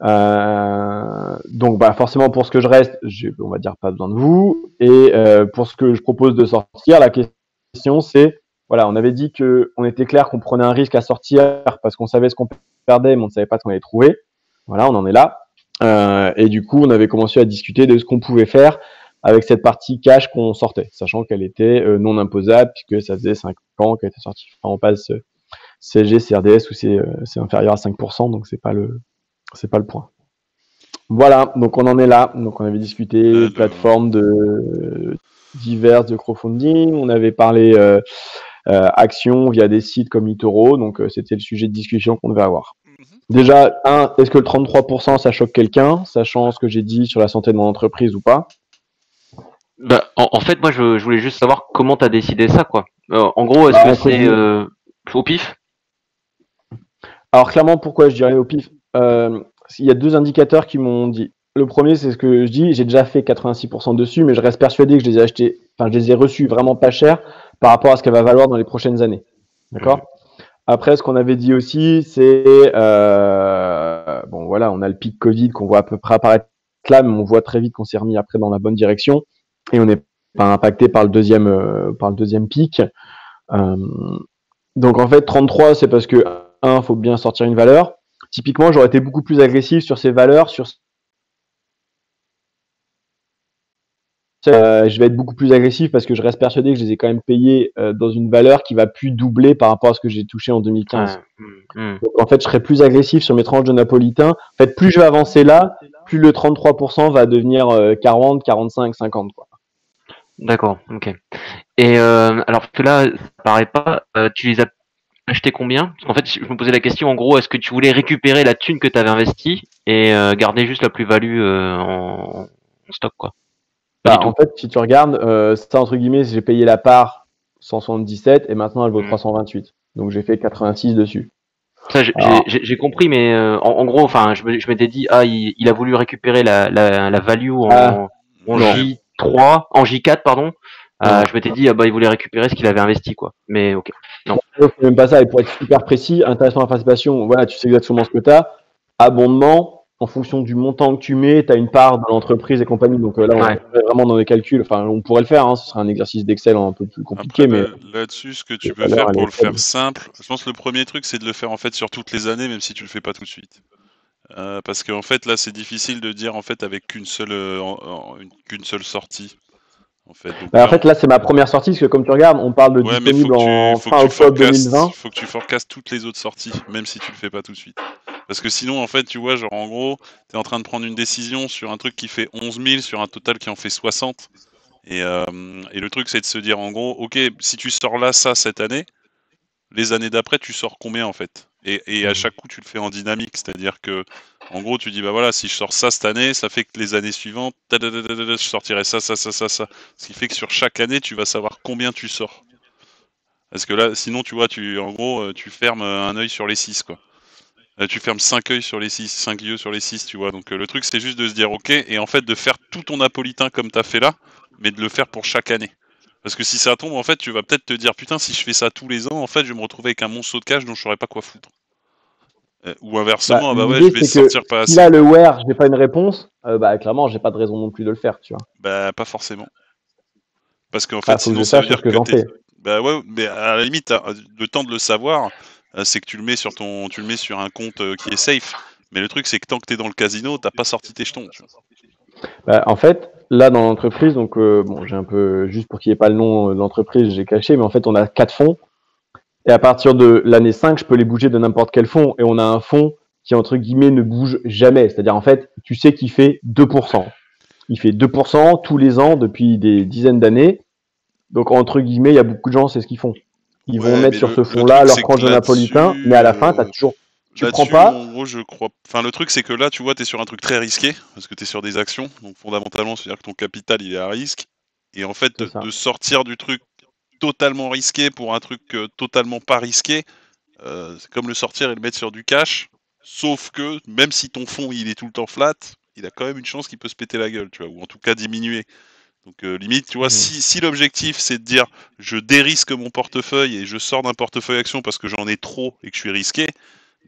Donc, forcément, pour ce que je reste, on va dire pas besoin de vous. Et pour ce que je propose de sortir, la question c'est, voilà, on avait dit que on était clair qu'on prenait un risque à sortir parce qu'on savait ce qu'on perdait, mais on ne savait pas ce qu'on allait trouver. Voilà, on en est là. Et du coup, on avait commencé à discuter de ce qu'on pouvait faire avec cette partie cash qu'on sortait, sachant qu'elle était non imposable puisque ça faisait 5 ans qu'elle était sortie. Enfin, on passe CSG, CRDS où c'est inférieur à 5%, donc c'est pas le point. Voilà, donc on en est là. Donc on avait discuté plateformes diverses de crowdfunding. On avait parlé actions via des sites comme eToro. Donc c'était le sujet de discussion qu'on devait avoir. Déjà, est-ce que le 33% ça choque quelqu'un, sachant ce que j'ai dit sur la santé de mon entreprise ou pas? En fait, moi, je voulais juste savoir comment tu as décidé ça, quoi. En gros, est-ce que c'est au pif? Alors clairement, pourquoi je dirais au pif? Il y a 2 indicateurs qui m'ont dit. Le premier, c'est ce que je dis, j'ai déjà fait 86% dessus, mais je reste persuadé que je les ai reçus vraiment pas cher par rapport à ce qu'elle va valoir dans les prochaines années. D'accord? Après, ce qu'on avait dit aussi, c'est bon voilà, on a le pic Covid qu'on voit à peu près apparaître là, mais on voit très vite qu'on s'est remis après dans la bonne direction et on n'est pas impacté par le deuxième pic. Donc en fait, 33, c'est parce que faut bien sortir une valeur. Typiquement, j'aurais été beaucoup plus agressif sur ces valeurs, je vais être beaucoup plus agressif parce que je reste persuadé que je les ai quand même payés dans une valeur qui va plus doubler par rapport à ce que j'ai touché en 2015. Donc en fait, je serai plus agressif sur mes tranches de napolitain. En fait, plus je vais avancer là, plus le 33% va devenir 40, 45, 50 quoi. D'accord, ok. Et alors que là, ça paraît pas, tu les as achetés combien? Parce qu'en fait, je me posais la question, en gros, est-ce que tu voulais récupérer la thune que tu avais investie et garder juste la plus-value en stock, quoi? En fait, si tu regardes, ça entre guillemets, j'ai payé la part 177 et maintenant elle vaut 328. Donc j'ai fait 86 dessus. Ça, j'ai compris, mais en gros, enfin, je m'étais dit, il a voulu récupérer la value en J3, en J4, pardon. Je m'étais dit, il voulait récupérer ce qu'il avait investi, quoi. Mais ok. Non. C'est même pas ça. Et pour être super précis, intéressant à participation, voilà, tu sais exactement ce que tu as. Abondement, en fonction du montant que tu mets, tu as une part dans l'entreprise et compagnie. Donc là, on est vraiment dans des calculs. Enfin, on pourrait le faire. Ce serait un exercice d'Excel un peu plus compliqué. Après, mais là-dessus, ce que tu peux faire pour le faire simple, je pense que le premier truc, c'est de le faire en fait sur toutes les années, même si tu le fais pas tout de suite. Parce qu'en fait, là, c'est difficile de dire en fait avec qu'une seule sortie. En fait, là, c'est ma première sortie, parce que comme tu regardes, on parle de disponible en fin octobre 2020. Il faut que tu forecastes toutes les autres sorties, même si tu le fais pas tout de suite. Parce que sinon, en fait, tu vois, genre en gros, tu es en train de prendre une décision sur un truc qui fait 11 000, sur un total qui en fait 60. Et le truc, c'est de se dire en gros, ok, si tu sors là, ça, cette année, les années d'après, tu sors combien en fait? Et à chaque coup, tu le fais en dynamique, c'est-à-dire que, en gros, tu dis, bah voilà, si je sors ça cette année, ça fait que les années suivantes, je sortirai ça. Ce qui fait que sur chaque année, tu vas savoir combien tu sors. Parce que là, sinon, tu vois, en gros, tu fermes un œil sur les 6, quoi. tu fermes 5 œils sur les 6, 5 yeux sur les 6, tu vois. Donc le truc, c'est juste de se dire, ok, et en fait de faire tout ton napolitain comme tu as fait là, mais de le faire pour chaque année. Parce que si ça tombe, en fait, tu vas peut-être te dire, putain, si je fais ça tous les ans, en fait, je vais me retrouver avec un monceau de cash dont je saurais pas quoi foutre. Ou inversement, ah bah ouais, je vais L'idée, c'est que sortir pas si assez. là, le where, j'ai pas une réponse, clairement, j'ai pas de raison non plus de le faire, tu vois. Bah, pas forcément. Parce qu'en fait, Faut que sinon, je ça veut sache ce dire que que j'en t'es. fais. Bah ouais, mais à la limite, le temps de le savoir, c'est que tu le mets sur un compte qui est safe. Mais le truc, c'est que tant que t'es dans le casino, t'as pas sorti tes jetons. Tu vois. En fait, là, dans l'entreprise, donc, j'ai un peu, juste pour qu'il n'y ait pas le nom de l'entreprise, j'ai caché, mais en fait, on a 4 fonds. Et à partir de l'année 5, je peux les bouger de n'importe quel fonds. Et on a un fonds qui, entre guillemets, ne bouge jamais. C'est-à-dire, en fait, tu sais qu'il fait 2%. Il fait 2% tous les ans depuis des dizaines d'années. Donc, entre guillemets, il y a beaucoup de gens, c'est ce qu'ils font. Ils vont Ouais, mettre mais sur ce le fonds-là truc, leur c'est que tranche de napolitain, mais là-dessus, à la fin, tu prends là-dessus, moi, en pas. gros, je crois. Enfin, le truc, c'est que là, tu vois, t'es sur un truc très risqué, parce que t'es sur des actions. Donc, fondamentalement, c'est-à-dire que ton capital, il est à risque. Et en fait, C'est ça. de sortir du truc totalement risqué pour un truc totalement pas risqué, c'est comme le sortir et le mettre sur du cash. Sauf que, même si ton fonds, il est tout le temps flat, il a quand même une chance qu'il peut se péter la gueule, tu vois, ou en tout cas diminuer. Donc limite, tu vois, si l'objectif c'est de dire je dérisque mon portefeuille et je sors d'un portefeuille action parce que j'en ai trop et que je suis risqué,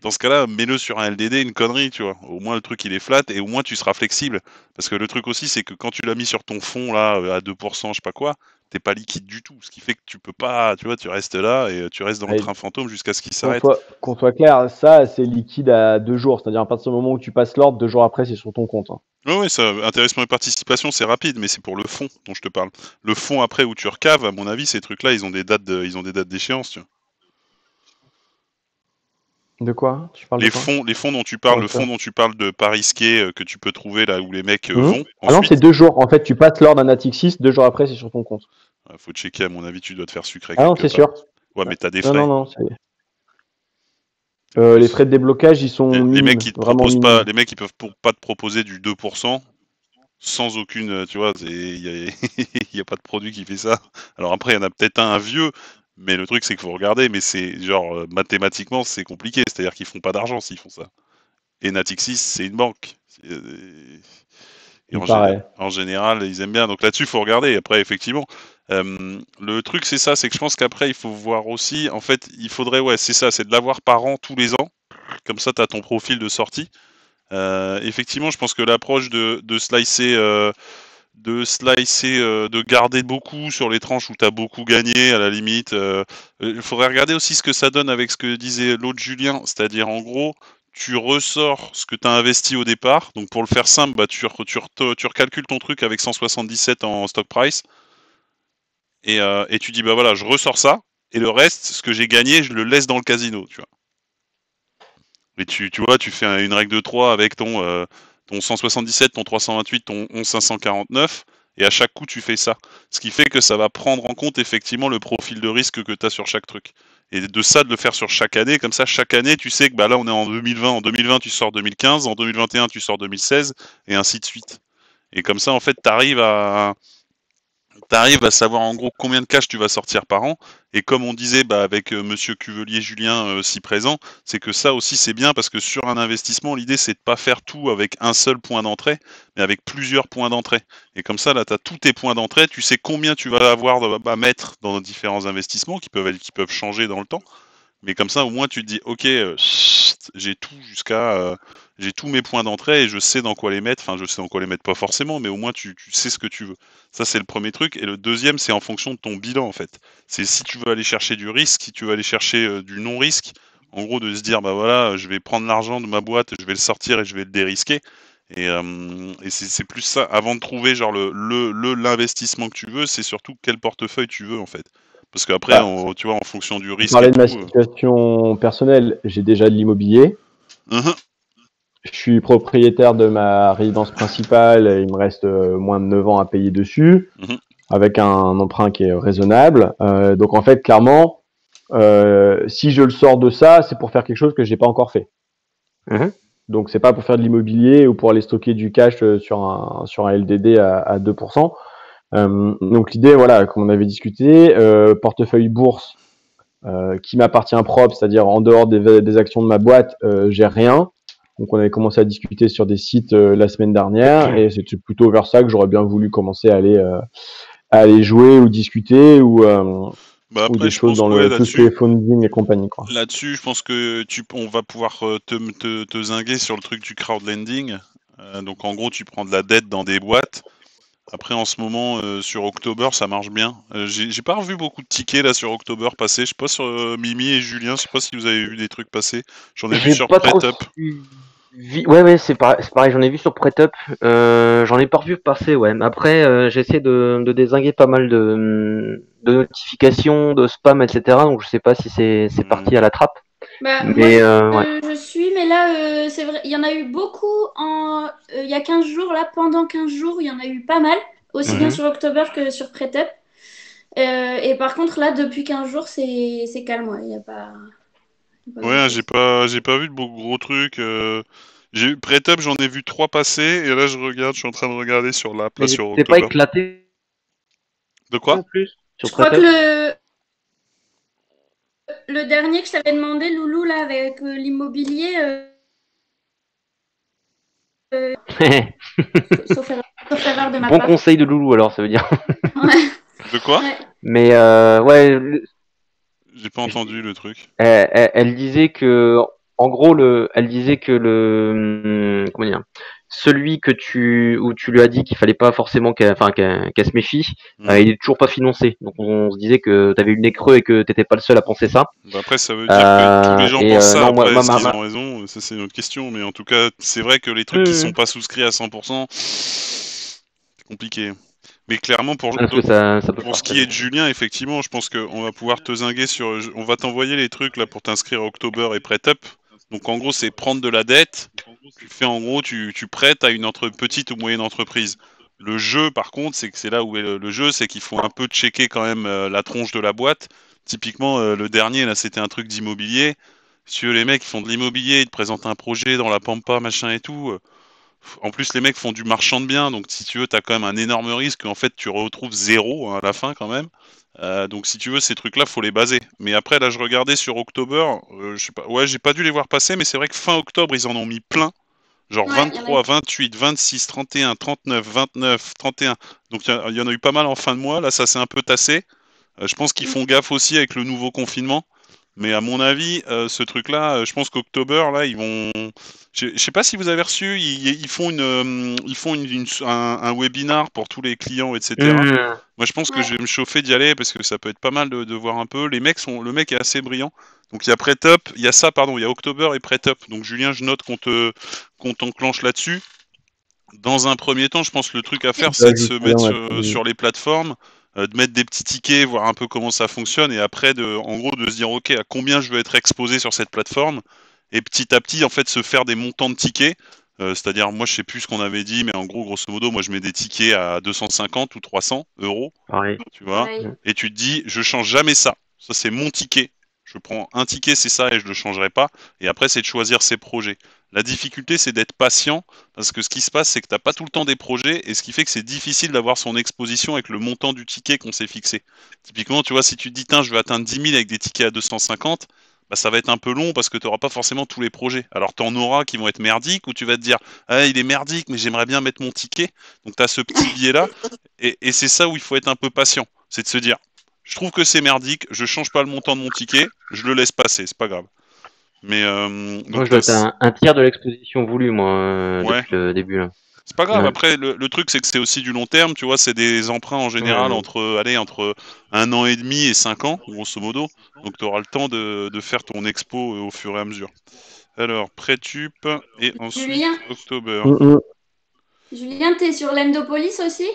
dans ce cas-là, mets-le sur un LDD, une connerie, tu vois. Au moins le truc il est flat et au moins tu seras flexible. Parce que le truc aussi c'est que quand tu l'as mis sur ton fond là à 2%, je sais pas quoi, t'es pas liquide du tout. Ce qui fait que tu peux pas, tu vois, tu restes là et tu restes dans le Allez, train fantôme jusqu'à ce qu'il qu'on s'arrête. soit clair, ça, c'est liquide à 2 jours. C'est-à-dire, à partir du moment où tu passes l'ordre, 2 jours après, c'est sur ton compte. Hein. Ouais, ça, intéressement et participation, c'est rapide, mais c'est pour le fond dont je te parle. Le fond après où tu recaves, à mon avis, ces trucs-là, ils ont des dates d'échéance, tu vois. De quoi? Tu parles de quoi? Les fonds dont tu parles, Ouais, le ça. fonds dont tu parles de pas risqué que tu peux trouver là où les mecs vont Ah non, c'est ensuite. 2 jours. En fait, tu passes l'ordre d'un Natixis, 2 jours après, c'est sur ton compte. Faut checker, à mon avis, tu dois te faire sucrer Ah non, quelque c'est part. sûr. Ouais, mais t'as des Non, non, frais. non. En Les plus, frais de déblocage, ils sont les mecs minimes, qui te vraiment proposent pas, minimes. les mecs ils peuvent pas te proposer du 2% sans aucune, tu vois, il y a pas de produit qui fait ça. Alors après, il y en a peut-être un vieux, mais le truc c'est qu'il faut regarder, mais c'est genre mathématiquement c'est compliqué, c'est-à-dire qu'ils font pas d'argent s'ils font ça. Et Natixis, c'est une banque. Et Il paraît. en général, ils aiment bien. Donc là-dessus, il faut regarder. Après, effectivement, le truc, c'est ça, c'est que je pense qu'après, il faut voir aussi, en fait, il faudrait, ouais, c'est ça, c'est de l'avoir par an tous les ans. Comme ça, tu as ton profil de sortie. Effectivement, je pense que l'approche de slicer, de garder beaucoup sur les tranches où tu as beaucoup gagné, à la limite. Il faudrait regarder aussi ce que ça donne avec ce que disait l'autre Julien, c'est-à-dire en gros, tu ressors ce que tu as investi au départ. Donc pour le faire simple, bah, tu recalcules ton truc avec 177 en stock price et tu dis bah voilà, je ressors ça et le reste, ce que j'ai gagné, je le laisse dans le casino, tu vois. Et tu vois, tu fais une règle de 3 avec ton 177, ton 328, ton 11549, et à chaque coup, tu fais ça. Ce qui fait que ça va prendre en compte effectivement le profil de risque que tu as sur chaque truc. Et de ça, de le faire sur chaque année, comme ça, chaque année, tu sais que bah, là, on est en 2020. En 2020, tu sors 2015. En 2021, tu sors 2016, et ainsi de suite. Et comme ça, en fait, tu arrives à savoir en gros combien de cash tu vas sortir par an. Et comme on disait avec Monsieur Cuvelier Julien si présent, c'est que ça aussi c'est bien parce que sur un investissement, l'idée c'est de pas faire tout avec un seul point d'entrée, mais avec plusieurs points d'entrée. Et comme ça, là, tu as tous tes points d'entrée, tu sais combien tu vas avoir à mettre dans différents investissements qui peuvent changer dans le temps. Mais comme ça, au moins, tu te dis, ok, j'ai tout j'ai tous mes points d'entrée et je sais dans quoi les mettre. Enfin, je sais dans quoi les mettre, pas forcément, mais au moins, tu sais ce que tu veux. Ça, c'est le premier truc. Et le deuxième, c'est en fonction de ton bilan, en fait. C'est si tu veux aller chercher du risque, si tu veux aller chercher du non-risque. En gros, de se dire, bah voilà, je vais prendre l'argent de ma boîte, je vais le sortir et je vais le dérisquer. Et c'est plus ça. Avant de trouver genre l'investissement que tu veux, c'est surtout quel portefeuille tu veux, en fait. Parce qu'après, tu vois, en fonction du Pour risque parler et de ma tout. situation personnelle, j'ai déjà de l'immobilier. Je suis propriétaire de ma résidence principale et il me reste moins de 9 ans à payer dessus, avec un emprunt qui est raisonnable. Donc en fait, clairement, si je le sors de ça, c'est pour faire quelque chose que j'ai pas encore fait. Donc c'est pas pour faire de l'immobilier ou pour aller stocker du cash sur un LDD à 2%. Donc l'idée, voilà, comme on avait discuté, portefeuille bourse, qui m'appartient propre, c'est-à-dire en dehors des actions de ma boîte, j'ai rien. Donc on avait commencé à discuter sur des sites la semaine dernière et c'est plutôt vers ça que j'aurais bien voulu commencer à aller jouer ou discuter ou Après, des je choses pense dans que ouais, tout ce qui est funding et compagnie, quoi. là-dessus, je pense que on va pouvoir te zinguer sur le truc du crowdlending. Donc en gros, tu prends de la dette dans des boîtes. Après, en ce moment, sur October, ça marche bien. J'ai pas revu beaucoup de tickets là sur October passer. Je sais pas sur Mimi et Julien, je sais pas si vous avez vu des trucs passer. J'en ai vu J'ai sur pas trop PrêtUp. Ouais, c'est pareil, j'en ai vu sur PrêtUp. J'en ai pas revu passer, ouais. Après, j'ai essayé de dézinguer pas mal de notifications, de spam, etc. Donc je sais pas si c'est parti à la trappe. Bah, moi, Mais ouais. je suis, mais là, c'est vrai, il y en a eu beaucoup il y a 15 jours, là, pendant 15 jours, il y en a eu pas mal, aussi bien Mhm. sur October que sur PrêtUp. Et par contre, là, depuis 15 jours, c'est calme, ouais, il n'y a pas Ouais, hein, grand-chose. j'ai pas vu de beaux gros trucs. J'ai PrêtUp, j'en ai vu 3 passer et là je suis en train de regarder sur l'app là Mais sur j'étais pas October. éclaté De quoi? en plus Je sur crois que PrêtUp. le dernier que je t'avais demandé, Loulou, là, avec l'immobilier, euh, sauf erreur de ma Bon part. conseil de Loulou alors, ça veut dire. Ouais, De quoi? ouais. Mais ouais, J'ai pas entendu le truc. elle disait que, en gros, elle disait que comment dire, celui où tu lui as dit qu'il fallait pas forcément qu'elle se méfie, Mhm. il est toujours pas financé. Donc on se disait que tu avais eu le nez creux et que t'étais pas le seul à penser ça. Bah après, ça veut dire que tous les gens pensent ça. Non, Après, est-ce qu'ils ont raison? Ça, c'est une autre question. Mais en tout cas, c'est vrai que les trucs qui sont Hum, pas souscrits à 100%, c'est compliqué. Mais clairement, parce que ça peut pour ce partir qui est de vite. Julien, effectivement, je pense qu'on va pouvoir te zinguer sur. On va t'envoyer les trucs là pour t'inscrire à October et PrêtUp. Donc en gros, c'est prendre de la dette. Tu fais en gros, tu prêtes à une petite ou moyenne entreprise. Le jeu, par contre, c'est que c'est là où est le jeu, c'est qu'il faut un peu checker quand même la tronche de la boîte. Typiquement, le dernier, là, c'était un truc d'immobilier. Si tu veux, les mecs, ils font de l'immobilier, ils te présentent un projet dans la pampa, machin et tout. En plus, les mecs font du marchand de biens, donc si tu veux, t'as quand même un énorme risque qu'en fait, tu retrouves zéro hein, à la fin quand même. Donc si tu veux, ces trucs-là, faut les baser. Mais après, là, je regardais sur October, je sais pas, ouais, j'ai pas dû les voir passer, mais c'est vrai que fin octobre, ils en ont mis plein. Genre Ouais, il y en a eu. 23, 28, 26, 31, 39, 29, 31. Donc il y en a eu pas mal en fin de mois. Là, ça s'est un peu tassé. Je pense qu'ils font gaffe aussi avec le nouveau confinement. Mais à mon avis, ce truc-là, je pense qu'October, là, ils vont. Je sais pas si vous avez reçu, ils font un webinar pour tous les clients, etc. Hum, Moi, je pense que Ouais. je vais me chauffer d'y aller parce que ça peut être pas mal de voir un peu. Le mec est assez brillant. Donc il y a PrêtUp, il y a ça, pardon, il y a October et PrêtUp. Donc Julien, je note qu'on t'enclenche là-dessus. Dans un premier temps, je pense que le truc à faire, c'est de se mettre sur les plateformes, de mettre des petits tickets, voir un peu comment ça fonctionne, et après, en gros, de se dire, OK, à combien je veux être exposé sur cette plateforme, et petit à petit, en fait, se faire des montants de tickets. C'est-à-dire, moi, je sais plus ce qu'on avait dit, mais en gros, grosso modo, moi, je mets des tickets à 250 ou 300 euros, pareil. tu vois, Pareil. et tu te dis, je change jamais ça. Ça, c'est mon ticket. Je prends un ticket, c'est ça, et je le changerai pas. Et après, c'est de choisir ses projets. La difficulté, c'est d'être patient, parce que ce qui se passe, c'est que tu n'as pas tout le temps des projets, et ce qui fait que c'est difficile d'avoir son exposition avec le montant du ticket qu'on s'est fixé. Typiquement, tu vois, si tu te dis, tiens, je vais atteindre 10 000 avec des tickets à 250, bah, ça va être un peu long parce que tu n'auras pas forcément tous les projets. Alors, tu en auras qui vont être merdiques, ou tu vas te dire, ah, il est merdique, mais j'aimerais bien mettre mon ticket. Donc, tu as ce petit biais-là, et c'est ça où il faut être un peu patient. C'est de se dire, je trouve que c'est merdique, je change pas le montant de mon ticket, je le laisse passer, c'est pas grave. Mais Moi, donc je dois être un tiers de l'exposition voulue, moi, ouais, depuis le début, là. c'est pas grave. Ouais. Après, le truc c'est que c'est aussi du long terme, tu vois, c'est des emprunts en général Ouais. entre 1 an et demi et 5 ans, grosso modo. Donc tu auras le temps de faire ton expo au fur et à mesure. Alors, PrêtUp et ensuite Julien, October. Julien, t'es sur l'Endopolis aussi?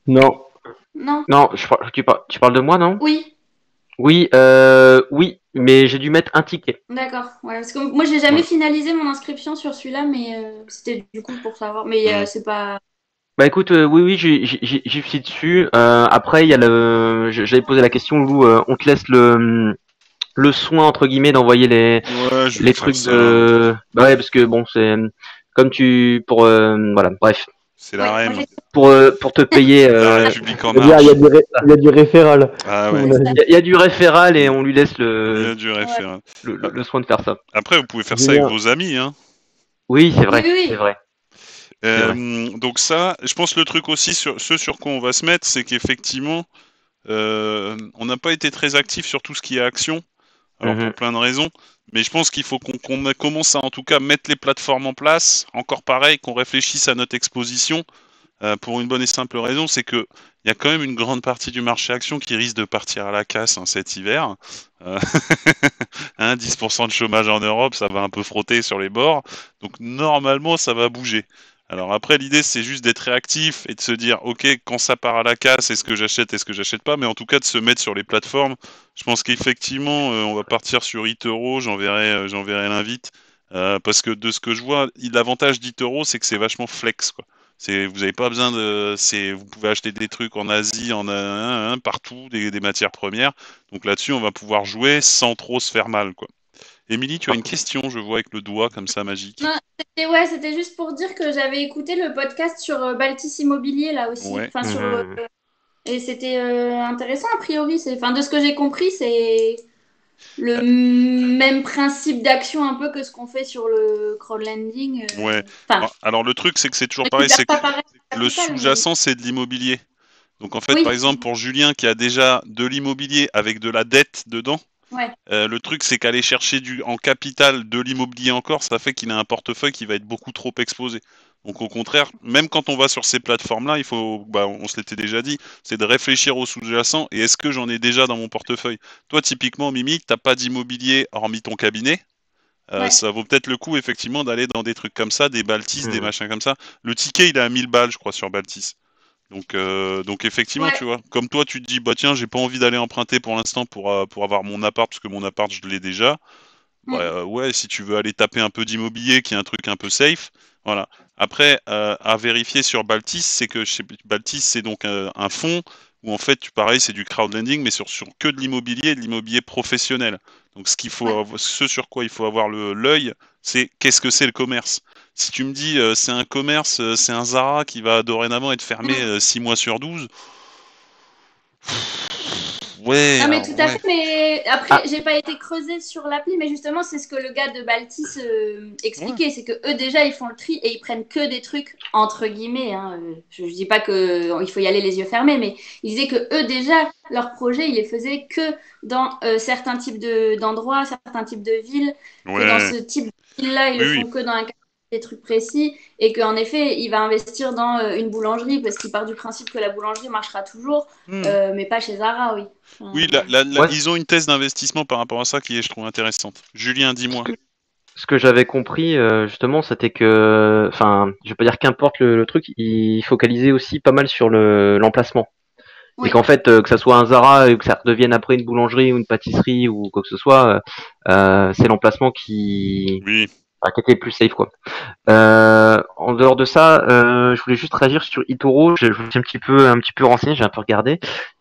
Non. Non? Non, tu parles de moi, non? Oui, Oui, oui, mais j'ai dû mettre un ticket. d'accord. Ouais, parce que moi, j'ai jamais Voilà. finalisé mon inscription sur celui-là, mais c'était du coup pour savoir. Mais Hmm. c'est pas. Bah écoute, oui, oui, j'y suis dessus. Après, il y a j'avais posé la question, Lou, on te laisse le soin entre guillemets d'envoyer Ouais, je vais les faire trucs ça. de. Bah ouais, parce que bon, c'est comme tu pour voilà, bref. C'est la Ouais, REM, moi, pour te payer. la République en C'est-à-dire, marche. il y a du référal. Ah ouais, Comme on a dit. Il y a du référal et on lui laisse il y le, a du référent. le soin de faire ça. Après, vous pouvez faire ça avec Julien, vos amis, hein. Oui, c'est vrai, Oui, oui. c'est vrai. vrai. Donc ça, je pense le truc aussi sur quoi on va se mettre, c'est qu'effectivement, on n'a pas été très actif sur tout ce qui est action. Alors pour plein de raisons, mais je pense qu'il faut qu'on commence à en tout cas mettre les plateformes en place. Encore pareil, qu'on réfléchisse à notre exposition pour une bonne et simple raison, c'est que il y a quand même une grande partie du marché action qui risque de partir à la casse cet hiver. 10% de chômage en Europe, ça va un peu frotter sur les bords. Donc normalement, ça va bouger. Alors après, l'idée, c'est juste d'être réactif et de se dire, ok, quand ça part à la casse, est-ce que j'achète pas, mais en tout cas de se mettre sur les plateformes. Je pense qu'effectivement, on va partir sur eToro, j'enverrai l'invite, parce que de ce que je vois, l'avantage d'eToro, c'est que c'est vachement flex, quoi. Vous n'avez pas besoin vous pouvez acheter des trucs en Asie, partout, des matières premières. Donc là-dessus, on va pouvoir jouer sans trop se faire mal, quoi. Émilie, tu as une question, je vois avec le doigt comme ça, magique. Non, c'était juste pour dire que j'avais écouté le podcast sur Baltis Immobilier là aussi. Ouais. Enfin, et c'était intéressant a priori. Enfin, de ce que j'ai compris, c'est le même principe d'action un peu que ce qu'on fait sur le crowdlending. Ouais. Enfin, Alors le truc, c'est que c'est toujours on pareil, récupère c'est que pas pareil le le capital, mais sous-jacent, c'est de l'immobilier. Donc en fait, par oui, exemple, pour Julien qui a déjà de l'immobilier avec de la dette dedans, ouais. le truc, c'est qu'aller chercher en capital de l'immobilier encore, ça fait qu'il a un portefeuille qui va être beaucoup trop exposé. Donc au contraire, même quand on va sur ces plateformes-là, il faut, on se l'était déjà dit, c'est de réfléchir au sous-jacent et est-ce que j'en ai déjà dans mon portefeuille. Toi, typiquement, Mimi, t'as pas d'immobilier hormis ton cabinet. Ouais. Ça vaut peut-être le coup effectivement d'aller dans des trucs comme ça, des Baltis, des machins comme ça. Le ticket, il est à 1000 balles, je crois, sur Baltis. Donc effectivement, Ouais. tu vois, comme toi, tu te dis, bah tiens, j'ai pas envie d'aller emprunter pour l'instant pour avoir mon appart, parce que mon appart, je l'ai déjà. Ouais, si tu veux aller taper un peu d'immobilier, qui est un truc un peu safe, voilà. Après, à vérifier sur Baltis, c'est que Baltis, c'est donc un fonds où en fait, pareil, c'est du crowdlending, mais sur que de l'immobilier professionnel. Donc ce sur quoi il faut avoir l'œil, c'est qu'est-ce que c'est le commerce. Si tu me dis c'est un commerce, c'est un Zara qui va dorénavant être fermé 6 mois sur 12, ouais, Non, mais alors, tout à ouais. fait. Mais après, Ah. j'ai pas été creusée sur l'appli, mais justement, c'est ce que le gars de Baltis Ouais. expliquait. C'est que eux, déjà, ils font le tri et ils prennent que des trucs entre guillemets. Hein. Je dis pas que il faut y aller les yeux fermés, mais ils disaient que eux, déjà, leur projet, ils les faisaient que dans certains types d'endroits, certains types de villes, que dans Ouais, ce type de ville-là, ils oui, le oui. font que dans des trucs précis et qu'en effet, il va investir dans une boulangerie parce qu'il part du principe que la boulangerie marchera toujours, Hmm. mais pas chez Zara, oui. Oui, Ouais, ils ont une thèse d'investissement par rapport à ça qui est, je trouve, intéressante. Julien, dis-moi. ce que j'avais compris justement, c'était que, enfin, je vais pas dire qu'importe le truc, il focalisait aussi pas mal sur l'emplacement. Et Oui. qu'en fait, que ça soit un Zara, que ça redevienne après une boulangerie ou une pâtisserie ou quoi que ce soit, c'est l'emplacement Oui, qui était le plus safe, quoi. En dehors de ça, je voulais juste réagir sur eToro. Je me suis un petit peu renseigné, j'ai un peu regardé,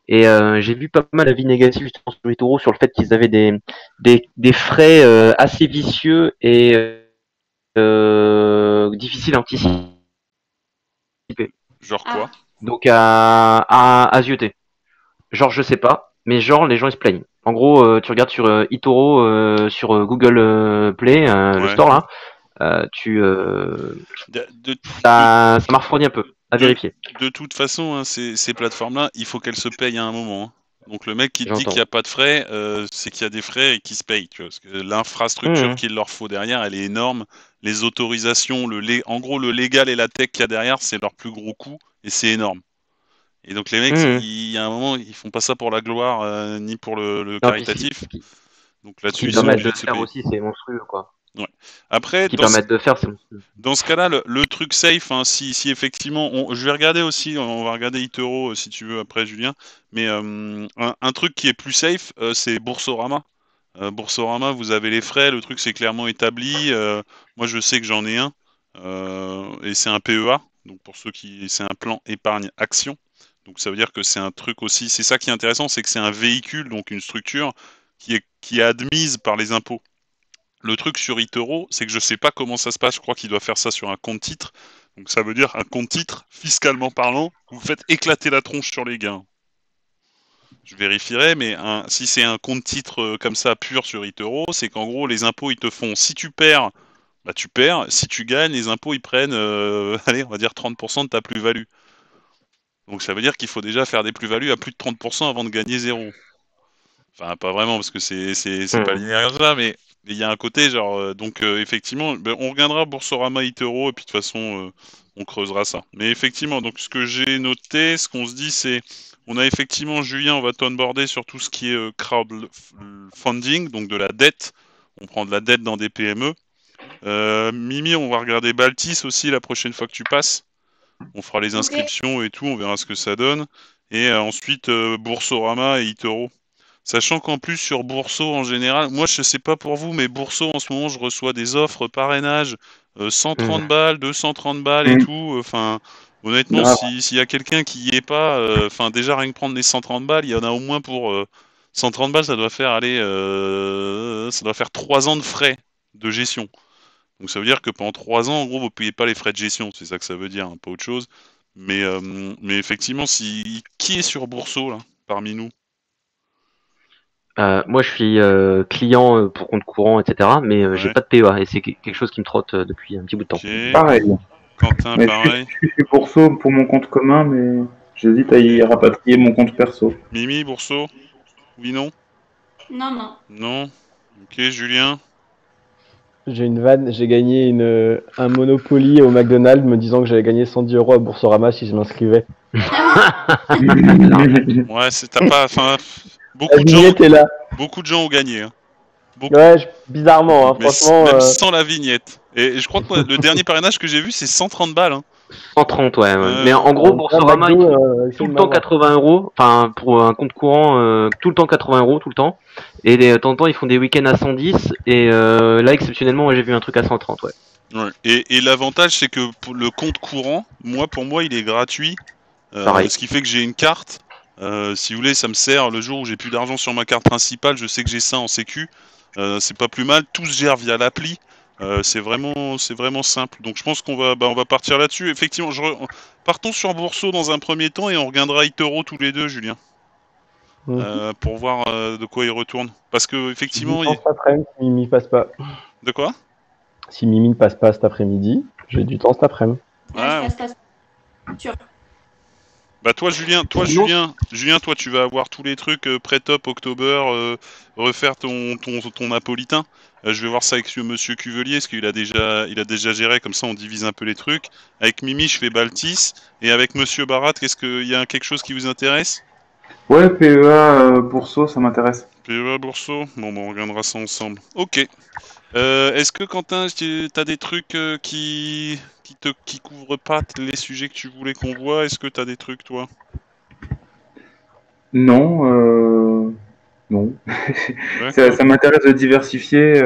et j'ai vu pas mal d'avis négatifs justement sur eToro sur le fait qu'ils avaient des frais assez vicieux et difficiles à anticiper. genre Ah, quoi? Donc à zioter. Genre je sais pas, mais genre les gens ils se plaignent. En gros, tu regardes sur eToro, sur Google Play, le Ouais. store là, De, de, de, ça m'a refroidi un peu. À de, vérifier. de toute façon, hein, ces plateformes-là, il faut qu'elles se payent à un moment, hein. Donc le mec qui te dit qu'il J'entends. n'y a pas de frais, c'est qu'il y a des frais et qui se payent, tu vois. Parce que l'infrastructure Mmh. qu'il leur faut derrière, elle est énorme. Les autorisations, en gros, le légal et la tech qu'il y a derrière, c'est leur plus gros coût et c'est énorme. Et donc les mecs, Mmh. il y a un moment, ils font pas ça pour la gloire ni pour le Non, puis caritatif. Donc ce qu'ils là-dessus, ils sont permettent obligés de de se faire payer. aussi, c'est monstrueux, quoi. Ouais. Ce Après, qu'ils permettent de faire, c'est monstrueux. dans ce cas-là, le truc safe, hein, si effectivement, je vais regarder aussi, on va regarder eToro si tu veux après, Julien, mais un truc qui est plus safe, c'est Boursorama. Boursorama, vous avez les frais, le truc c'est clairement établi. Moi, je sais que j'en ai un, et c'est un PEA, donc c'est un plan épargne action. Donc ça veut dire que c'est un truc aussi, c'est ça qui est intéressant, c'est que c'est un véhicule, donc une structure qui est admise par les impôts. Le truc sur eToro, c'est que je sais pas comment ça se passe. Je crois qu'il doit faire ça sur un compte titre. Donc ça veut dire un compte titre, fiscalement parlant, vous faites éclater la tronche sur les gains. Je vérifierai, mais si c'est un compte titre comme ça pur sur eToro, c'est qu'en gros les impôts ils te font, si tu perds, bah tu perds, si tu gagnes, les impôts ils prennent, allez on va dire 30% de ta plus-value. Donc ça veut dire qu'il faut déjà faire des plus-values à plus de 30% avant de gagner 0. Enfin pas vraiment parce que c'est pas linéaire comme ça, mais il y a un côté genre donc effectivement on regardera Boursorama eToro et puis de toute façon on creusera ça. Mais effectivement donc ce que j'ai noté, ce qu'on se dit c'est on a effectivement Julien, on va t'onboarder sur tout ce qui est crowdfunding, donc de la dette. On prend de la dette dans des PME. Mimi, on va regarder Baltis aussi la prochaine fois que tu passes. On fera les inscriptions et tout, on verra ce que ça donne. Et ensuite Boursorama et eToro. Sachant qu'en plus sur Bourso en général, moi je sais pas pour vous, mais Bourso en ce moment je reçois des offres parrainage 130 balles, 230 balles et tout. Enfin, honnêtement, s'il y a quelqu'un qui y est pas, enfin déjà rien que prendre les 130 balles, il y en a au moins pour 130 balles, ça doit faire ça doit faire 3 ans de frais de gestion. Donc ça veut dire que pendant 3 ans, en gros, vous payez pas les frais de gestion, c'est ça que ça veut dire, hein, pas autre chose. Mais effectivement, qui est sur Bourso là, parmi nous? Moi, je suis client pour compte courant, etc. Mais j'ai pas de PEA et c'est quelque chose qui me trotte depuis un petit bout de temps. Okay. Pareil. Quentin, mais pareil. Je suis Bourso pour mon compte commun, mais j'hésite à y rapatrier mon compte perso. Mimi, Bourso? Oui, non? Non. Non. Ok, Julien? J'ai une vanne, j'ai gagné un Monopoly au McDonald's me disant que j'allais gagner 110 € à Boursorama si je m'inscrivais. Ouais, t'as pas. Enfin, La vignette est là. beaucoup de gens ont gagné. Hein. Beaucoup. Ouais, bizarrement, hein, mais franchement. Même sans la vignette. Et je crois que le dernier parrainage que j'ai vu, c'est 130 balles. Hein. 130, ouais. Mais en gros, Boursorama, tout le temps 80 €. Enfin, pour un compte courant, tout le temps 80 € tout le temps. Et de temps en temps, ils font des week-ends à 110. Et là, exceptionnellement, j'ai vu un truc à 130, ouais. Et l'avantage, c'est que pour le compte courant, pour moi, il est gratuit. Ce qui fait que j'ai une carte. Si vous voulez, ça me sert le jour où j'ai plus d'argent sur ma carte principale. Je sais que j'ai ça en sécu. C'est pas plus mal. Tout se gère via l'appli. C'est vraiment simple. Donc je pense qu'on va partir là-dessus. Effectivement, partons sur Bourso dans un premier temps et on regardera eToro tous les deux, Julien, pour voir de quoi il retourne. Parce que effectivement, cet après-midi, si Mimi passe pas. De quoi? Si Mimi ne passe pas cet après-midi, j'ai du temps cet après-midi. Ah, sûr. Bah toi Julien, toi tu vas avoir tous les trucs pré-top October, refaire ton napolitain. Je vais voir ça avec Monsieur Cuvelier, parce qu'il a déjà géré, comme ça on divise un peu les trucs. Avec Mimi je fais Baltis, et avec Monsieur Barat, est-ce qu'il y a quelque chose qui vous intéresse? Ouais, PEA Bourso, ça m'intéresse. PEA Bourso, bon on regardera ça ensemble. Ok. Est-ce que Quentin, t'as des trucs qui couvrent pas les sujets que tu voulais qu'on voit? Est-ce que t'as des trucs toi? Non, non. ça m'intéresse de diversifier.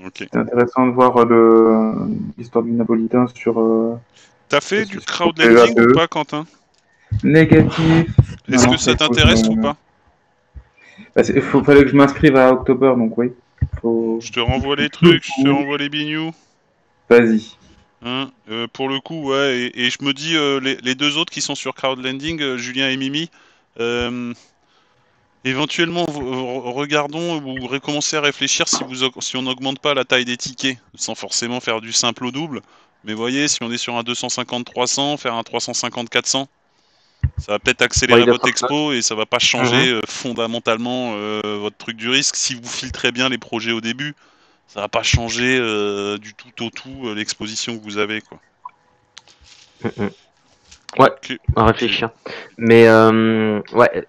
Okay. C'est intéressant de voir l'histoire du napolitain sur. T'as fait du crowdlending ou pas, Quentin? Négatif. Est-ce que ça t'intéresse ou pas? Il fallait que je m'inscrive à October, donc oui. Je te renvoie les trucs, je te renvoie les bignoux. Vas-y. Hein, pour le coup, ouais, et je me dis, les deux autres qui sont sur crowdlending, Julien et Mimi, éventuellement, regardons ou recommencer à réfléchir si on n'augmente pas la taille des tickets, sans forcément faire du simple au double. Mais voyez, si on est sur un 250-300, faire un 350-400, ça va peut-être accélérer votre expo et ça va pas changer fondamentalement votre truc du risque. Si vous filtrez bien les projets au début, ça va pas changer du tout au tout l'exposition que vous avez, quoi. Ouais, à réfléchir. Mais ouais,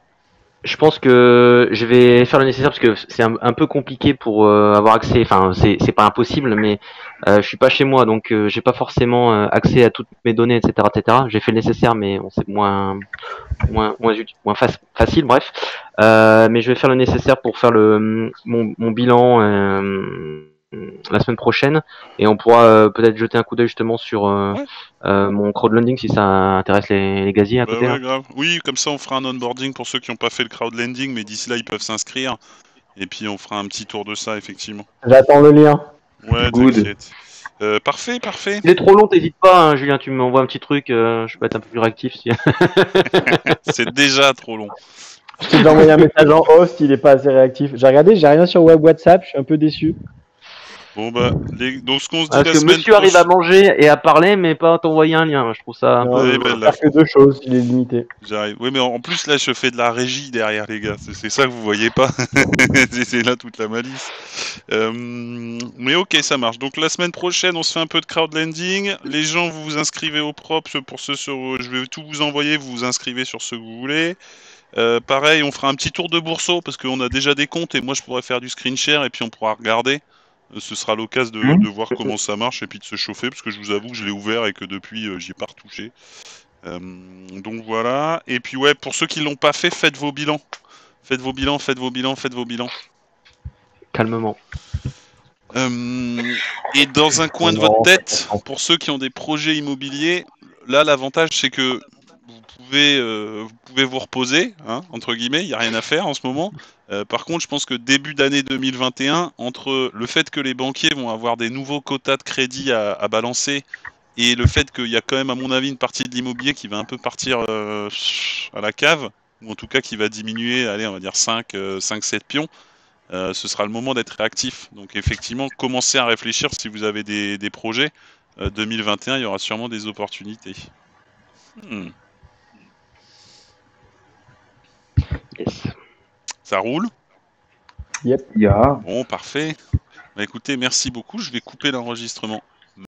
je pense que je vais faire le nécessaire parce que c'est un peu compliqué pour avoir accès. Enfin, c'est pas impossible, mais je suis pas chez moi, donc j'ai pas forcément accès à toutes mes données, etc., etc. J'ai fait le nécessaire, mais bon, c'est moins facile, bref. Mais je vais faire le nécessaire pour faire mon bilan la semaine prochaine, et on pourra peut-être jeter un coup d'œil justement sur mon crowdlending si ça intéresse les gaziers à côté. Ouais, grave. Oui, comme ça on fera un onboarding pour ceux qui n'ont pas fait le crowdlending, mais d'ici là ils peuvent s'inscrire, et puis on fera un petit tour de ça effectivement. J'attends le lien. Ouais, t'inquiète. Parfait, parfait. Il est trop long, t'hésites pas, hein, Julien, tu m'envoies un petit truc, je peux être un peu plus réactif si. C'est déjà trop long. Je t'ai déjà envoyé un message en host, il est pas assez réactif. J'ai regardé, j'ai rien sur WhatsApp, je suis un peu déçu. Bon bah, donc ce qu'on se dit Parce la que semaine monsieur arrive à prochaine. manger et à parler, mais pas à t'envoyer un lien. Je trouve ça un Non, Ouais, peu. ben, je peux là, faire que 2 choses, il est limité. j'arrive. Oui, mais en plus là, je fais de la régie derrière les gars. C'est ça que vous voyez pas. C'est là toute la malice. Mais ok, ça marche. Donc la semaine prochaine, on se fait un peu de crowdlending. Les gens, vous vous inscrivez au propre pour ceux sur. Je vais tout vous envoyer. Vous vous inscrivez sur ce que vous voulez. Pareil, on fera un petit tour de bourseau parce qu'on a déjà des comptes et moi je pourrais faire du screen share et puis on pourra regarder. Ce sera l'occasion de voir comment ça marche et puis de se chauffer parce que je vous avoue que je l'ai ouvert et que depuis j'y ai pas retouché. Donc voilà. Et puis ouais, pour ceux qui l'ont pas fait, faites vos bilans. Faites vos bilans, faites vos bilans, faites vos bilans. Calmement. Et dans un coin de Non, votre tête, pour ceux qui ont des projets immobiliers, là l'avantage c'est que vous pouvez vous reposer, hein, entre guillemets, il n'y a rien à faire en ce moment. Par contre, je pense que début d'année 2021, entre le fait que les banquiers vont avoir des nouveaux quotas de crédit à balancer et le fait qu'il y a quand même, à mon avis, une partie de l'immobilier qui va un peu partir à la cave, ou en tout cas qui va diminuer, allez, on va dire 5-7 pions, ce sera le moment d'être réactif. Donc effectivement, commencez à réfléchir si vous avez des projets. 2021, il y aura sûrement des opportunités. Yes. Ça roule? Yep. Il y a. Bon, parfait. Bah, écoutez, merci beaucoup. Je vais couper l'enregistrement.